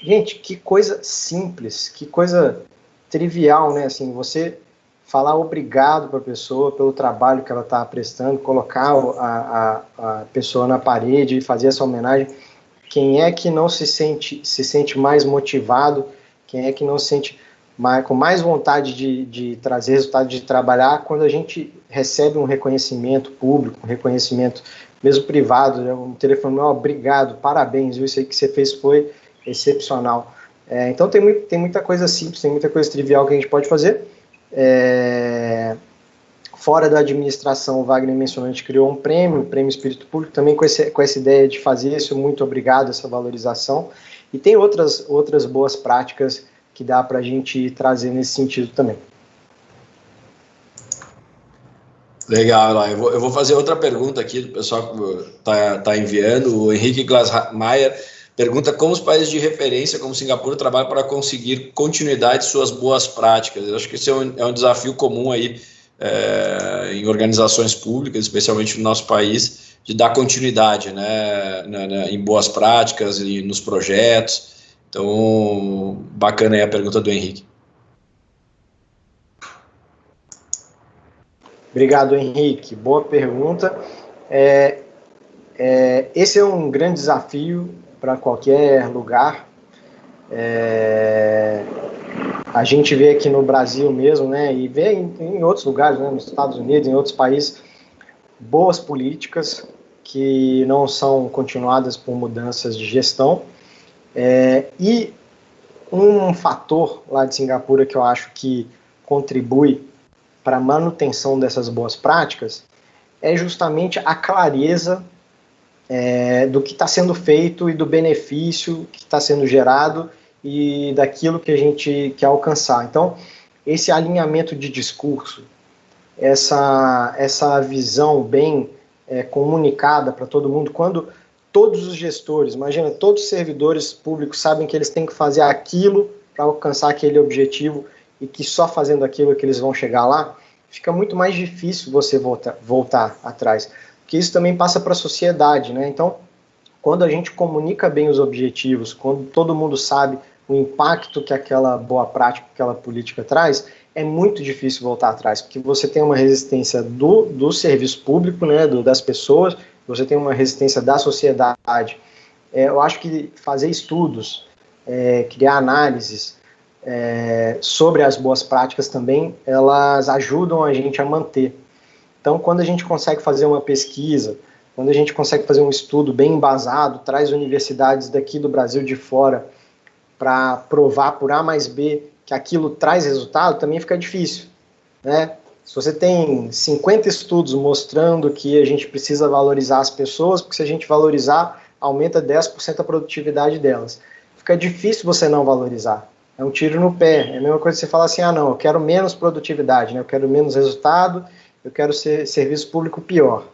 Gente, que coisa simples, que coisa trivial, né? Assim, você falar obrigado para a pessoa pelo trabalho que ela está prestando, colocar a pessoa na parede e fazer essa homenagem. Quem é que não se sente mais motivado? Quem é que não se sente com mais vontade de trazer resultado, de trabalhar, quando a gente recebe um reconhecimento público, um reconhecimento mesmo privado, né, um telefone, obrigado, parabéns, isso aí que você fez foi excepcional. Então tem muita coisa simples, tem muita coisa trivial que a gente pode fazer. Fora da administração, o Wagner mencionou, a gente criou um prêmio Espírito Público, também com essa ideia de fazer isso, muito obrigado, essa valorização, e tem outras boas práticas que dá para a gente trazer nesse sentido também. Legal, Eloy. Eu vou fazer outra pergunta aqui do pessoal que está enviando. O Henrique Glasmaier pergunta como os países de referência, como Singapura, trabalham para conseguir continuidade de suas boas práticas. Eu acho que esse é um desafio comum aí em organizações públicas, especialmente no nosso país, de dar continuidade, né, em boas práticas e nos projetos. Então, bacana aí a pergunta do Henrique. Obrigado, Henrique. Boa pergunta. Esse é um grande desafio para qualquer lugar. A gente vê aqui no Brasil mesmo, né, e vê em outros lugares, né, nos Estados Unidos, em outros países, boas políticas que não são continuadas por mudanças de gestão. E um fator lá de Singapura que eu acho que contribui para a manutenção dessas boas práticas é justamente a clareza do que está sendo feito e do benefício que está sendo gerado e daquilo que a gente quer alcançar. Então, esse alinhamento de discurso, essa visão bem comunicada para todo mundo, quando todos os gestores, imagina, todos os servidores públicos sabem que eles têm que fazer aquilo para alcançar aquele objetivo e que só fazendo aquilo que eles vão chegar lá, fica muito mais difícil você voltar atrás, porque isso também passa para a sociedade, né? Então, quando a gente comunica bem os objetivos, quando todo mundo sabe o impacto que aquela boa prática, aquela política traz, é muito difícil voltar atrás, porque você tem uma resistência do serviço público, né, das pessoas, você tem uma resistência da sociedade. Eu acho que fazer estudos, criar análises sobre as boas práticas também, elas ajudam a gente a manter. Então, quando a gente consegue fazer uma pesquisa, quando a gente consegue fazer um estudo bem embasado, traz universidades daqui do Brasil de fora para provar por A mais B que aquilo traz resultado, também fica difícil, né? Se você tem 50 estudos mostrando que a gente precisa valorizar as pessoas, porque se a gente valorizar, aumenta 10% a produtividade delas. Fica difícil você não valorizar. É um tiro no pé. É a mesma coisa que você falar assim, não, eu quero menos produtividade, né? Eu quero menos resultado, eu quero serviço público pior.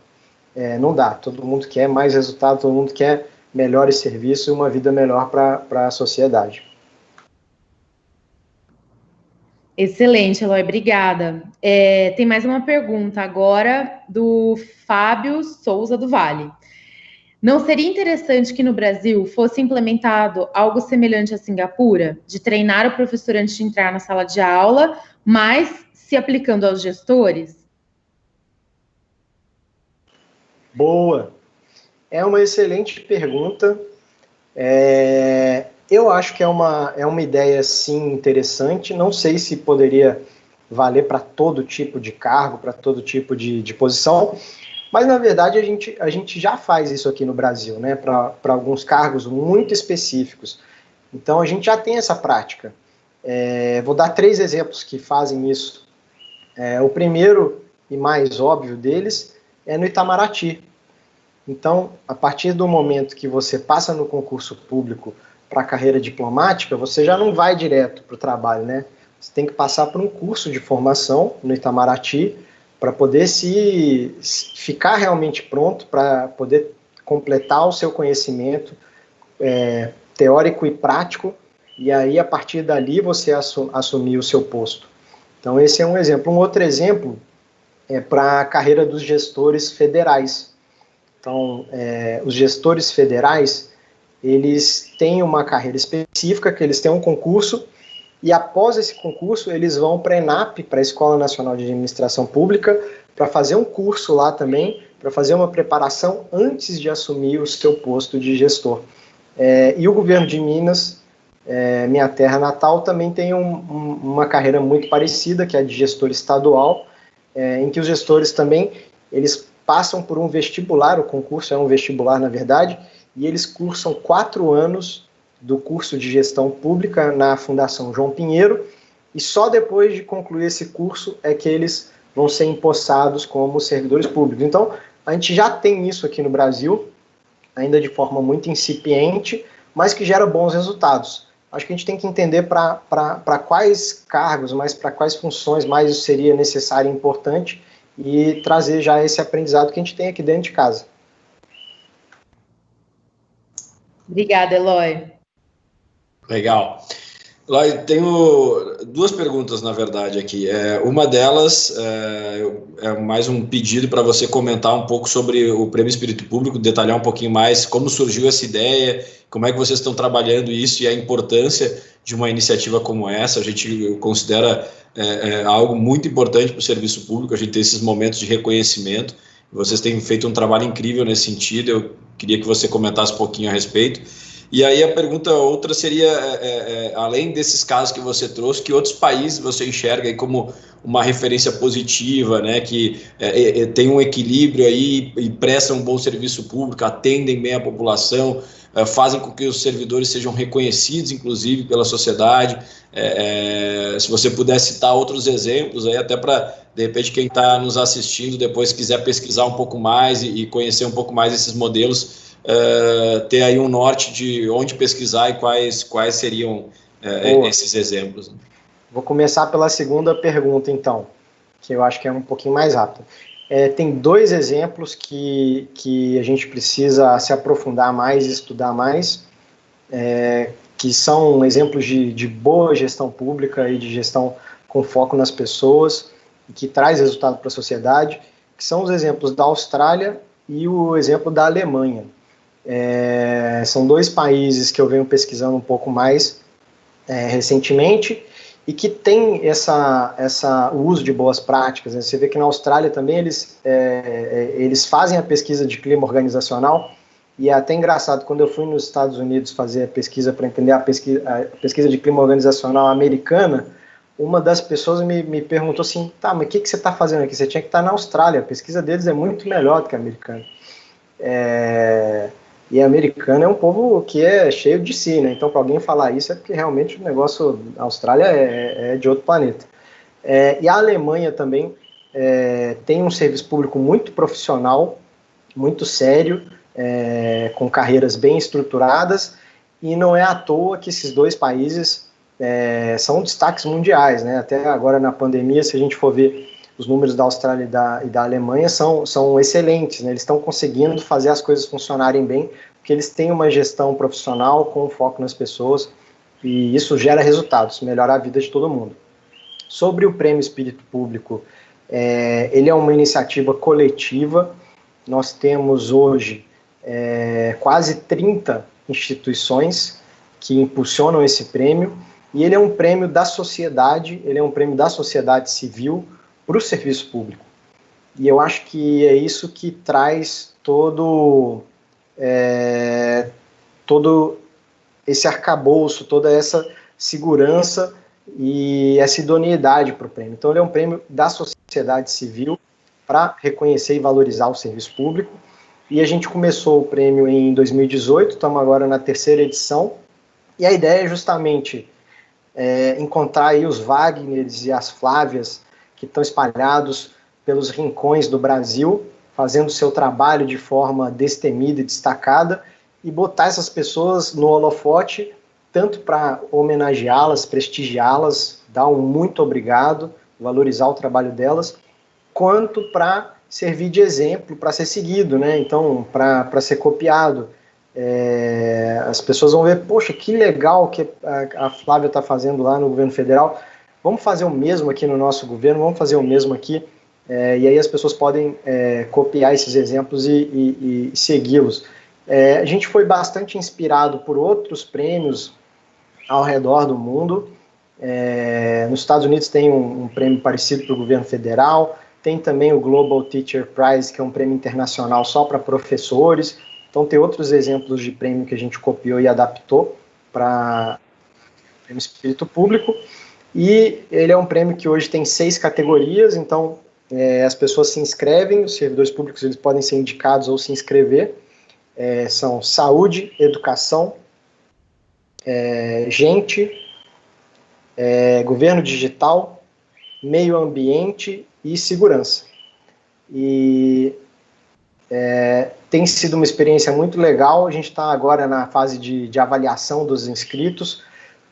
Não dá. Todo mundo quer mais resultado, todo mundo quer melhores serviços e uma vida melhor para a sociedade. Excelente, Eloy, obrigada. Tem mais uma pergunta agora do Fábio Souza do Vale. Não seria interessante que no Brasil fosse implementado algo semelhante a Singapura, de treinar o professor antes de entrar na sala de aula, mas se aplicando aos gestores? Boa. É uma excelente pergunta. Eu acho que é uma ideia, sim, interessante. Não sei se poderia valer para todo tipo de cargo, para todo tipo de posição, mas, na verdade, a gente já faz isso aqui no Brasil, né? Para alguns cargos muito específicos. Então, a gente já tem essa prática. Vou dar 3 exemplos que fazem isso. O primeiro e mais óbvio deles é no Itamaraty. Então, a partir do momento que você passa no concurso público para a carreira diplomática, você já não vai direto para o trabalho, né? Você tem que passar por um curso de formação no Itamaraty para poder ficar realmente pronto, para poder completar o seu conhecimento teórico e prático, e aí, a partir dali, você assumir o seu posto. Então, esse é um exemplo. Um outro exemplo é para a carreira dos gestores federais. Então, os gestores federais, eles têm uma carreira específica, que eles têm um concurso, e após esse concurso, eles vão para a ENAP, para a Escola Nacional de Administração Pública, para fazer um curso lá também, para fazer uma preparação antes de assumir o seu posto de gestor. E o governo de Minas, minha terra natal, também tem uma carreira muito parecida, que é a de gestor estadual, em que os gestores também, eles passam por um vestibular, o concurso é um vestibular, na verdade, e eles cursam 4 anos do curso de gestão pública na Fundação João Pinheiro, e só depois de concluir esse curso é que eles vão ser empossados como servidores públicos. Então, a gente já tem isso aqui no Brasil, ainda de forma muito incipiente, mas que gera bons resultados. Acho que a gente tem que entender para quais cargos, mas para quais funções mais isso seria necessário e importante, e trazer já esse aprendizado que a gente tem aqui dentro de casa. Obrigada, Eloy. Legal. Lá tenho duas perguntas, na verdade, aqui. Uma delas é mais um pedido para você comentar um pouco sobre o Prêmio Espírito Público, detalhar um pouquinho mais como surgiu essa ideia, como é que vocês estão trabalhando isso e a importância de uma iniciativa como essa. A gente considera algo muito importante para o serviço público, a gente tem esses momentos de reconhecimento. Vocês têm feito um trabalho incrível nesse sentido, eu queria que você comentasse um pouquinho a respeito. E aí a pergunta outra seria, além desses casos que você trouxe, que outros países você enxerga aí como uma referência positiva, né, que tem um equilíbrio aí e prestam um bom serviço público, atendem bem a população, fazem com que os servidores sejam reconhecidos, inclusive, pela sociedade. Se você puder citar outros exemplos aí, até para, de repente, quem está nos assistindo depois quiser pesquisar um pouco mais e conhecer um pouco mais esses modelos, ter aí um norte de onde pesquisar e quais seriam esses exemplos. Vou começar pela segunda pergunta, então, que eu acho que é um pouquinho mais rápido. Tem dois exemplos que a gente precisa se aprofundar mais, estudar mais, que são exemplos de boa gestão pública e de gestão com foco nas pessoas, e que traz resultado para a sociedade, que são os exemplos da Austrália e o exemplo da Alemanha. São dois países que eu venho pesquisando um pouco mais recentemente e que tem o uso de boas práticas, né? Você vê que na Austrália também eles fazem a pesquisa de clima organizacional, e é até engraçado, quando eu fui nos Estados Unidos fazer a pesquisa para entender a pesquisa de clima organizacional americana, uma das pessoas me perguntou assim, tá, mas o que você está fazendo aqui? Você tinha que estar na Austrália, a pesquisa deles é muito melhor do que a americana. E a americana é um povo que é cheio de si, né? Então, para alguém falar isso é porque realmente o negócio da Austrália é de outro planeta. E a Alemanha também tem um serviço público muito profissional, muito sério, com carreiras bem estruturadas, e não é à toa que esses dois países são destaques mundiais, né? Até agora na pandemia, se a gente for ver os números da Austrália e da Alemanha são excelentes, né? Eles estão conseguindo fazer as coisas funcionarem bem, porque eles têm uma gestão profissional com foco nas pessoas, e isso gera resultados, melhora a vida de todo mundo. Sobre o Prêmio Espírito Público, ele é uma iniciativa coletiva. Nós temos hoje quase 30 instituições que impulsionam esse prêmio, e ele é um prêmio da sociedade, ele é um prêmio da sociedade civil para o serviço público. E eu acho que é isso que traz todo esse arcabouço, toda essa segurança e essa idoneidade para o prêmio. Então ele é um prêmio da sociedade civil para reconhecer e valorizar o serviço público. E a gente começou o prêmio em 2018, estamos agora na 3ª edição, e a ideia é justamente encontrar aí os Wagners e as Flávias que estão espalhados pelos rincões do Brasil, fazendo seu trabalho de forma destemida e destacada, e botar essas pessoas no holofote, tanto para homenageá-las, prestigiá-las, dar um muito obrigado, valorizar o trabalho delas, quanto para servir de exemplo, para ser seguido, né? Então, para ser copiado. As pessoas vão ver, poxa, que legal que a Flávia está fazendo lá no governo federal, vamos fazer o mesmo aqui no nosso governo, vamos fazer o mesmo aqui, e aí as pessoas podem copiar esses exemplos e segui-los. A gente foi bastante inspirado por outros prêmios ao redor do mundo. Nos Estados Unidos tem um prêmio parecido para o governo federal, tem também o Global Teacher Prize, que é um prêmio internacional só para professores. Então tem outros exemplos de prêmio que a gente copiou e adaptou para o Prêmio Espírito Público. E ele é um prêmio que hoje tem 6 categorias, então as pessoas se inscrevem, os servidores públicos eles podem ser indicados ou se inscrever. São saúde, educação, gente, governo digital, meio ambiente e segurança. E tem sido uma experiência muito legal. A gente está agora na fase de avaliação dos inscritos.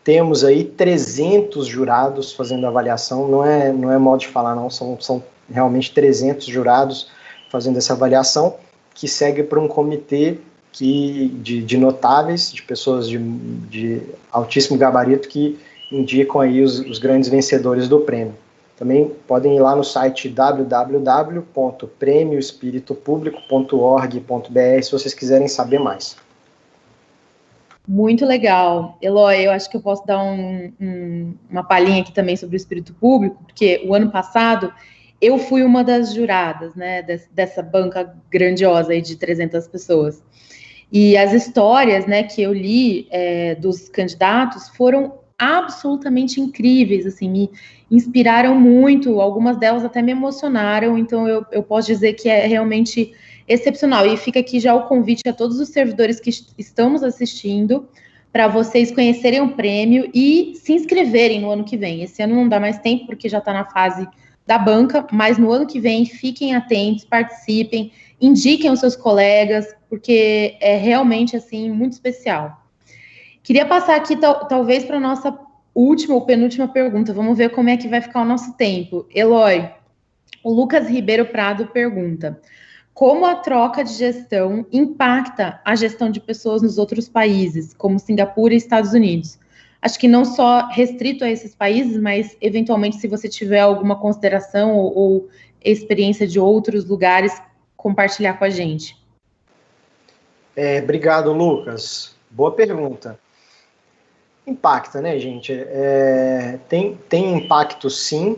Temos aí 300 jurados fazendo avaliação, não é modo de falar não, são realmente 300 jurados fazendo essa avaliação, que segue para um comitê de notáveis, de pessoas de altíssimo gabarito que indicam aí os grandes vencedores do prêmio. Também podem ir lá no site www.premioespiritopublico.org.br se vocês quiserem saber mais. Muito legal. Eloy, eu acho que eu posso dar uma palhinha aqui também sobre o espírito público, porque o ano passado eu fui uma das juradas, né, dessa banca grandiosa aí de 300 pessoas. E as histórias, né, que eu li dos candidatos foram absolutamente incríveis, assim, me inspiraram muito, algumas delas até me emocionaram, então eu posso dizer que é realmente excepcional. E fica aqui já o convite a todos os servidores que estão nos assistindo, para vocês conhecerem o prêmio e se inscreverem no ano que vem. Esse ano não dá mais tempo, porque já está na fase da banca, mas no ano que vem, fiquem atentos, participem, indiquem os seus colegas, porque é realmente, assim, muito especial. Queria passar aqui, talvez, para a nossa última ou penúltima pergunta. Vamos ver como é que vai ficar o nosso tempo. Eloy, o Lucas Ribeiro Prado pergunta: como a troca de gestão impacta a gestão de pessoas nos outros países, como Singapura e Estados Unidos? Acho que não só restrito a esses países, mas, eventualmente, se você tiver alguma consideração ou experiência de outros lugares, compartilhar com a gente. Obrigado, Lucas. Boa pergunta. Impacta, né, gente? Tem impacto, sim.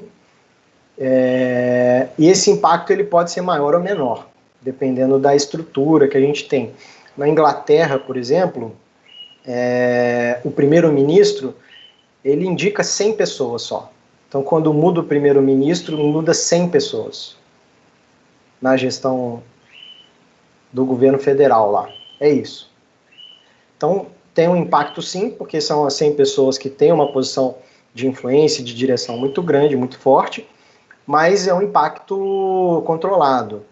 E esse impacto ele pode ser maior ou menor, dependendo da estrutura que a gente tem. Na Inglaterra, por exemplo, o primeiro-ministro, ele indica 100 pessoas só. Então, quando muda o primeiro-ministro, muda 100 pessoas na gestão do governo federal lá. É isso. Então, tem um impacto sim, porque são as 100 pessoas que têm uma posição de influência e de direção muito grande, muito forte, mas é um impacto controlado.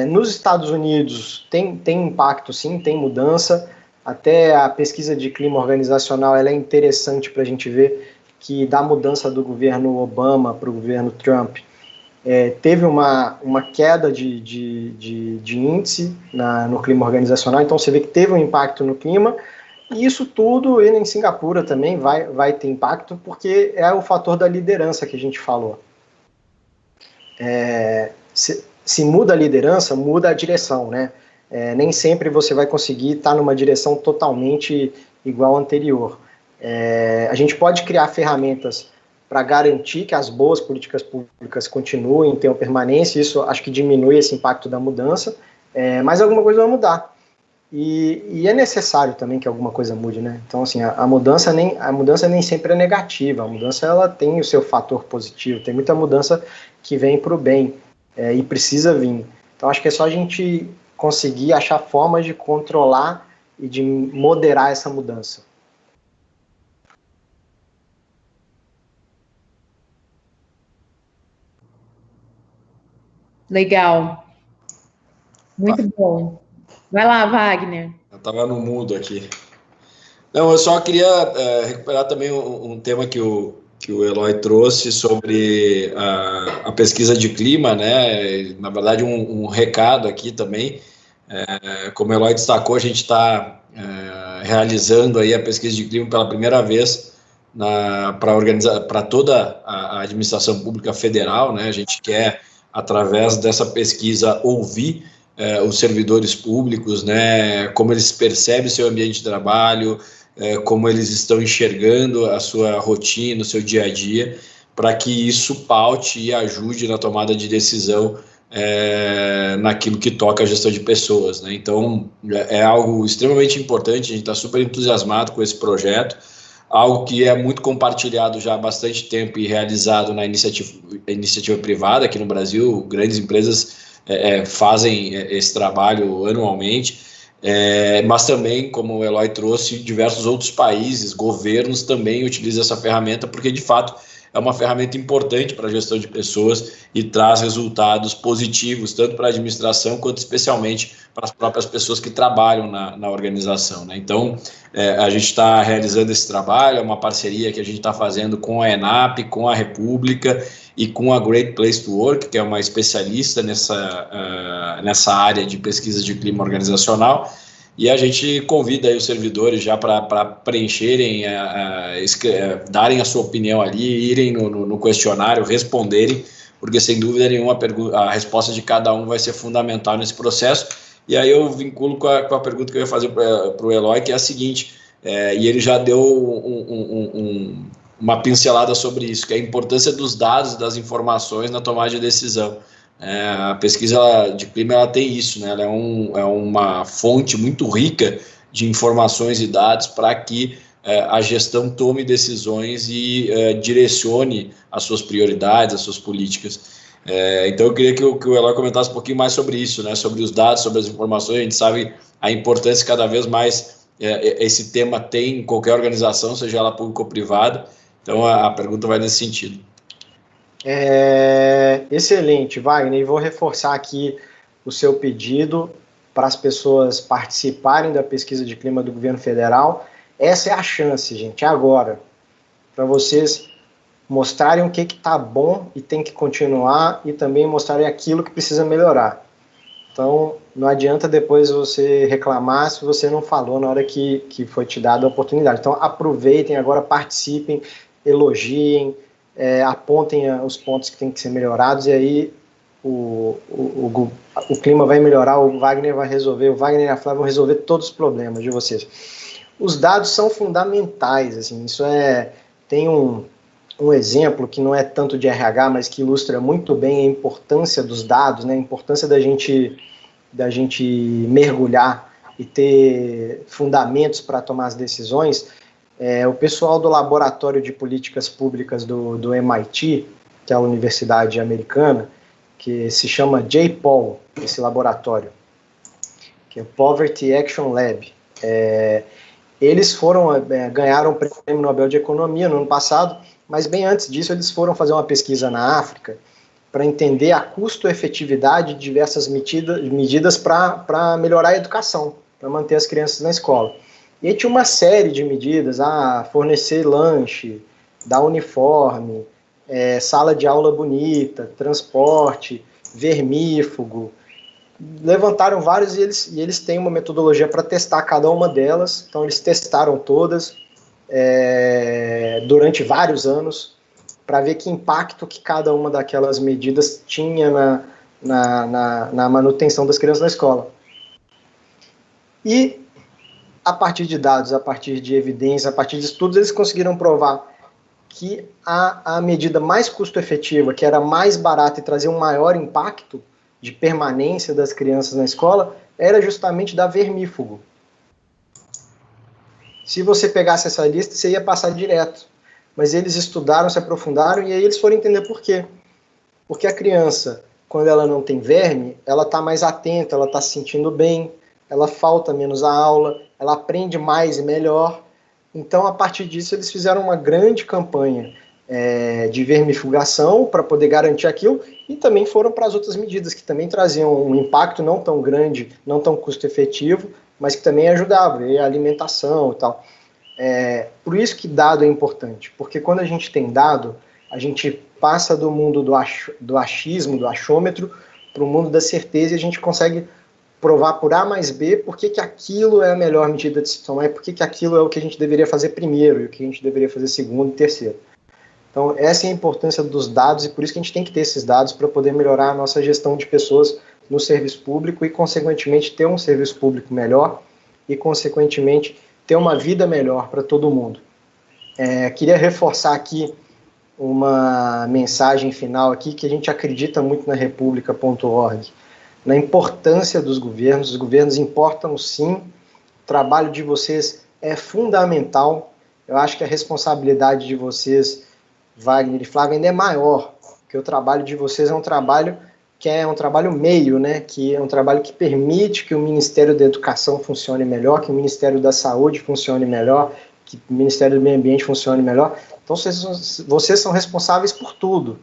Nos Estados Unidos tem impacto sim, tem mudança. Até a pesquisa de clima organizacional ela é interessante para a gente ver que da mudança do governo Obama para o governo Trump, teve uma queda de índice no clima organizacional, então você vê que teve um impacto no clima, e isso tudo, e em Singapura também vai ter impacto, porque é o fator da liderança que a gente falou. Se muda a liderança, muda a direção, né? Nem sempre você vai conseguir estar numa direção totalmente igual à anterior. A gente pode criar ferramentas para garantir que as boas políticas públicas continuem, tenham permanência, isso acho que diminui esse impacto da mudança, mas alguma coisa vai mudar. E é necessário também que alguma coisa mude, né? Então, assim, a mudança nem sempre é negativa, a mudança ela tem o seu fator positivo, tem muita mudança que vem para o bem, e precisa vir. Então, acho que é só a gente conseguir achar formas de controlar e de moderar essa mudança. Legal. Muito bom. Vai lá, Wagner. Eu estava no mudo aqui. Não, eu só queria recuperar também um tema que o Eloy trouxe sobre a pesquisa de clima, né? Na verdade, um recado aqui também. Como o Eloy destacou, a gente está realizando aí a pesquisa de clima pela primeira vez para toda a administração pública federal, né? A gente quer, através dessa pesquisa, ouvir os servidores públicos, né? Como eles percebem o seu ambiente de trabalho, como eles estão enxergando a sua rotina, o seu dia a dia, para que isso paute e ajude na tomada de decisão naquilo que toca a gestão de pessoas, né? Então, é algo extremamente importante, a gente está super entusiasmado com esse projeto, algo que é muito compartilhado já há bastante tempo e realizado na iniciativa privada aqui no Brasil. Grandes empresas fazem esse trabalho anualmente, mas também, como o Eloy trouxe, diversos outros países, governos também utilizam essa ferramenta, porque de fato é uma ferramenta importante para a gestão de pessoas e traz resultados positivos, tanto para a administração quanto especialmente para as próprias pessoas que trabalham na organização, né? Então, a gente está realizando esse trabalho, é uma parceria que a gente está fazendo com a ENAP, com a República e com a Great Place to Work, que é uma especialista nessa área de pesquisa de clima organizacional. e a gente convida aí os servidores já para preencherem, darem a sua opinião ali, irem no questionário, responderem, porque sem dúvida nenhuma a resposta de cada um vai ser fundamental nesse processo. E aí eu vinculo com a pergunta que eu ia fazer para o Eloy, que é a seguinte, e ele já deu uma pincelada sobre isso, que é a importância dos dados, das informações na tomada de decisão. A pesquisa de clima ela tem isso, né? Ela é uma fonte muito rica de informações e dados para que a gestão tome decisões e direcione as suas prioridades, as suas políticas. Então eu queria que o Eloy comentasse um pouquinho mais sobre isso, né? Sobre os dados, sobre as informações. A gente sabe a importância cada vez mais esse tema tem em qualquer organização, seja ela pública ou privada. Então a pergunta vai nesse sentido. Excelente, Wagner, e vou reforçar aqui o seu pedido para as pessoas participarem da pesquisa de clima do governo federal. Essa é a chance, gente, é agora, para vocês mostrarem o que está bom e tem que continuar, e também mostrarem aquilo que precisa melhorar. Então, não adianta depois você reclamar se você não falou na hora que foi te dada a oportunidade. Então, aproveitem agora, participem, elogiem, apontem os pontos que têm que ser melhorados, e aí o clima vai melhorar, o Wagner vai resolver, o Wagner e a Flávia vão resolver todos os problemas de vocês. Os dados são fundamentais, assim, tem um exemplo que não é tanto de RH, mas que ilustra muito bem a importância dos dados, né, a importância da gente mergulhar e ter fundamentos para tomar as decisões. O pessoal do Laboratório de Políticas Públicas do MIT, que é a universidade americana, que se chama J-POL, esse laboratório, que é Poverty Action Lab. Eles ganharam o Prêmio Nobel de Economia no ano passado, mas bem antes disso eles foram fazer uma pesquisa na África para entender a custo-efetividade de diversas medidas para melhorar a educação, para manter as crianças na escola. E aí tinha uma série de medidas, fornecer lanche, dar uniforme, sala de aula bonita, transporte, vermífugo. Levantaram vários e eles têm uma metodologia para testar cada uma delas. Então eles testaram todas durante vários anos para ver que impacto que cada uma daquelas medidas tinha na manutenção das crianças na escola. E a partir de dados, a partir de evidência, a partir de estudos, eles conseguiram provar que a medida mais custo-efetiva, que era mais barata e trazia um maior impacto de permanência das crianças na escola, era justamente dar vermífugo. Se você pegasse essa lista, você ia passar direto. Mas eles estudaram, se aprofundaram, e aí eles foram entender por quê. Porque a criança, quando ela não tem verme, ela está mais atenta, ela está se sentindo bem, ela falta menos a aula, ela aprende mais e melhor. Então, a partir disso, eles fizeram uma grande campanha de vermifugação para poder garantir aquilo, e também foram para as outras medidas que também traziam um impacto não tão grande, não tão custo-efetivo, mas que também ajudavam, a alimentação e tal. Por isso que dado é importante, porque quando a gente tem dado, a gente passa do mundo do achismo, do achômetro, para o mundo da certeza, e a gente consegue provar por A mais B por que aquilo é a melhor medida de se tomar, e por que aquilo é o que a gente deveria fazer primeiro, e o que a gente deveria fazer segundo e terceiro. Então, essa é a importância dos dados, e por isso que a gente tem que ter esses dados para poder melhorar a nossa gestão de pessoas no serviço público e, consequentemente, ter um serviço público melhor e, consequentemente, ter uma vida melhor para todo mundo. Queria reforçar aqui uma mensagem final aqui, que a gente acredita muito na república.org, na importância dos governos. Os governos importam sim, o trabalho de vocês é fundamental. Eu acho que a responsabilidade de vocês, Wagner e Flávia, ainda é maior, porque o trabalho de vocês é um trabalho que é um trabalho meio, né, que é um trabalho que permite que o Ministério da Educação funcione melhor, que o Ministério da Saúde funcione melhor, que o Ministério do Meio Ambiente funcione melhor. Então, vocês são responsáveis por tudo.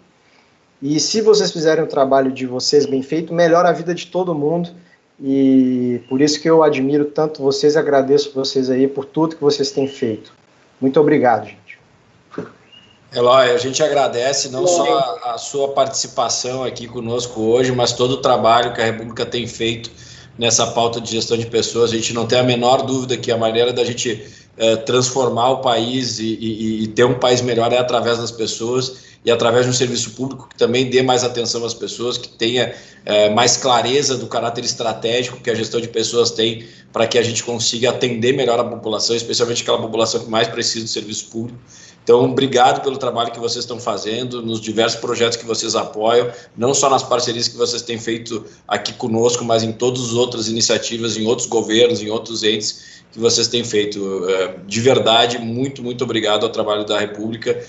E se vocês fizerem o trabalho de vocês bem feito, melhora a vida de todo mundo. E por isso que eu admiro tanto vocês e agradeço vocês aí por tudo que vocês têm feito. Muito obrigado, gente. Eloy, a gente agradece não só a sua participação aqui conosco hoje, mas todo o trabalho que a República tem feito nessa pauta de gestão de pessoas. A gente não tem a menor dúvida que a maneira da gente transformar o país e ter um país melhor é através das pessoas e através de um serviço público que também dê mais atenção às pessoas, que tenha mais clareza do caráter estratégico que a gestão de pessoas tem para que a gente consiga atender melhor a população, especialmente aquela população que mais precisa do serviço público. Então, obrigado pelo trabalho que vocês estão fazendo, nos diversos projetos que vocês apoiam, não só nas parcerias que vocês têm feito aqui conosco, mas em todas as outras iniciativas, em outros governos, em outros entes que vocês têm feito. De verdade, muito, muito obrigado ao trabalho da República.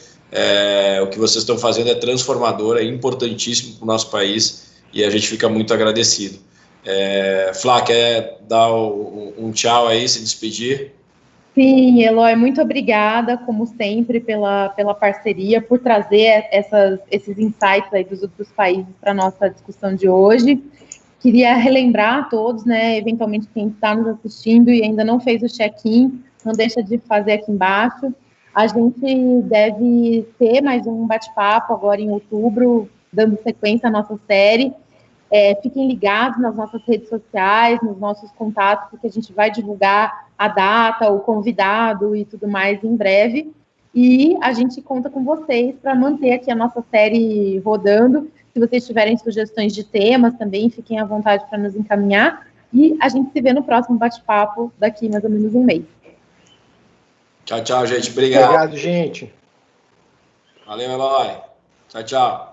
O que vocês estão fazendo é transformador, é importantíssimo para o nosso país e a gente fica muito agradecido. Flá, quer dar um tchau aí, se despedir? Sim, Eloy, muito obrigada, como sempre, pela parceria, por trazer esses insights aí dos outros países para a nossa discussão de hoje. Queria relembrar a todos, né, eventualmente quem está nos assistindo e ainda não fez o check-in, não deixa de fazer aqui embaixo. A gente deve ter mais um bate-papo agora em outubro, dando sequência à nossa série. Fiquem ligados nas nossas redes sociais, nos nossos contatos, porque a gente vai divulgar a data, o convidado e tudo mais em breve. E a gente conta com vocês para manter aqui a nossa série rodando. Se vocês tiverem sugestões de temas também, fiquem à vontade para nos encaminhar. E a gente se vê no próximo bate-papo daqui mais ou menos um mês. Tchau, tchau, gente. Obrigado. Obrigado, gente. Valeu, Eloy. Tchau, tchau.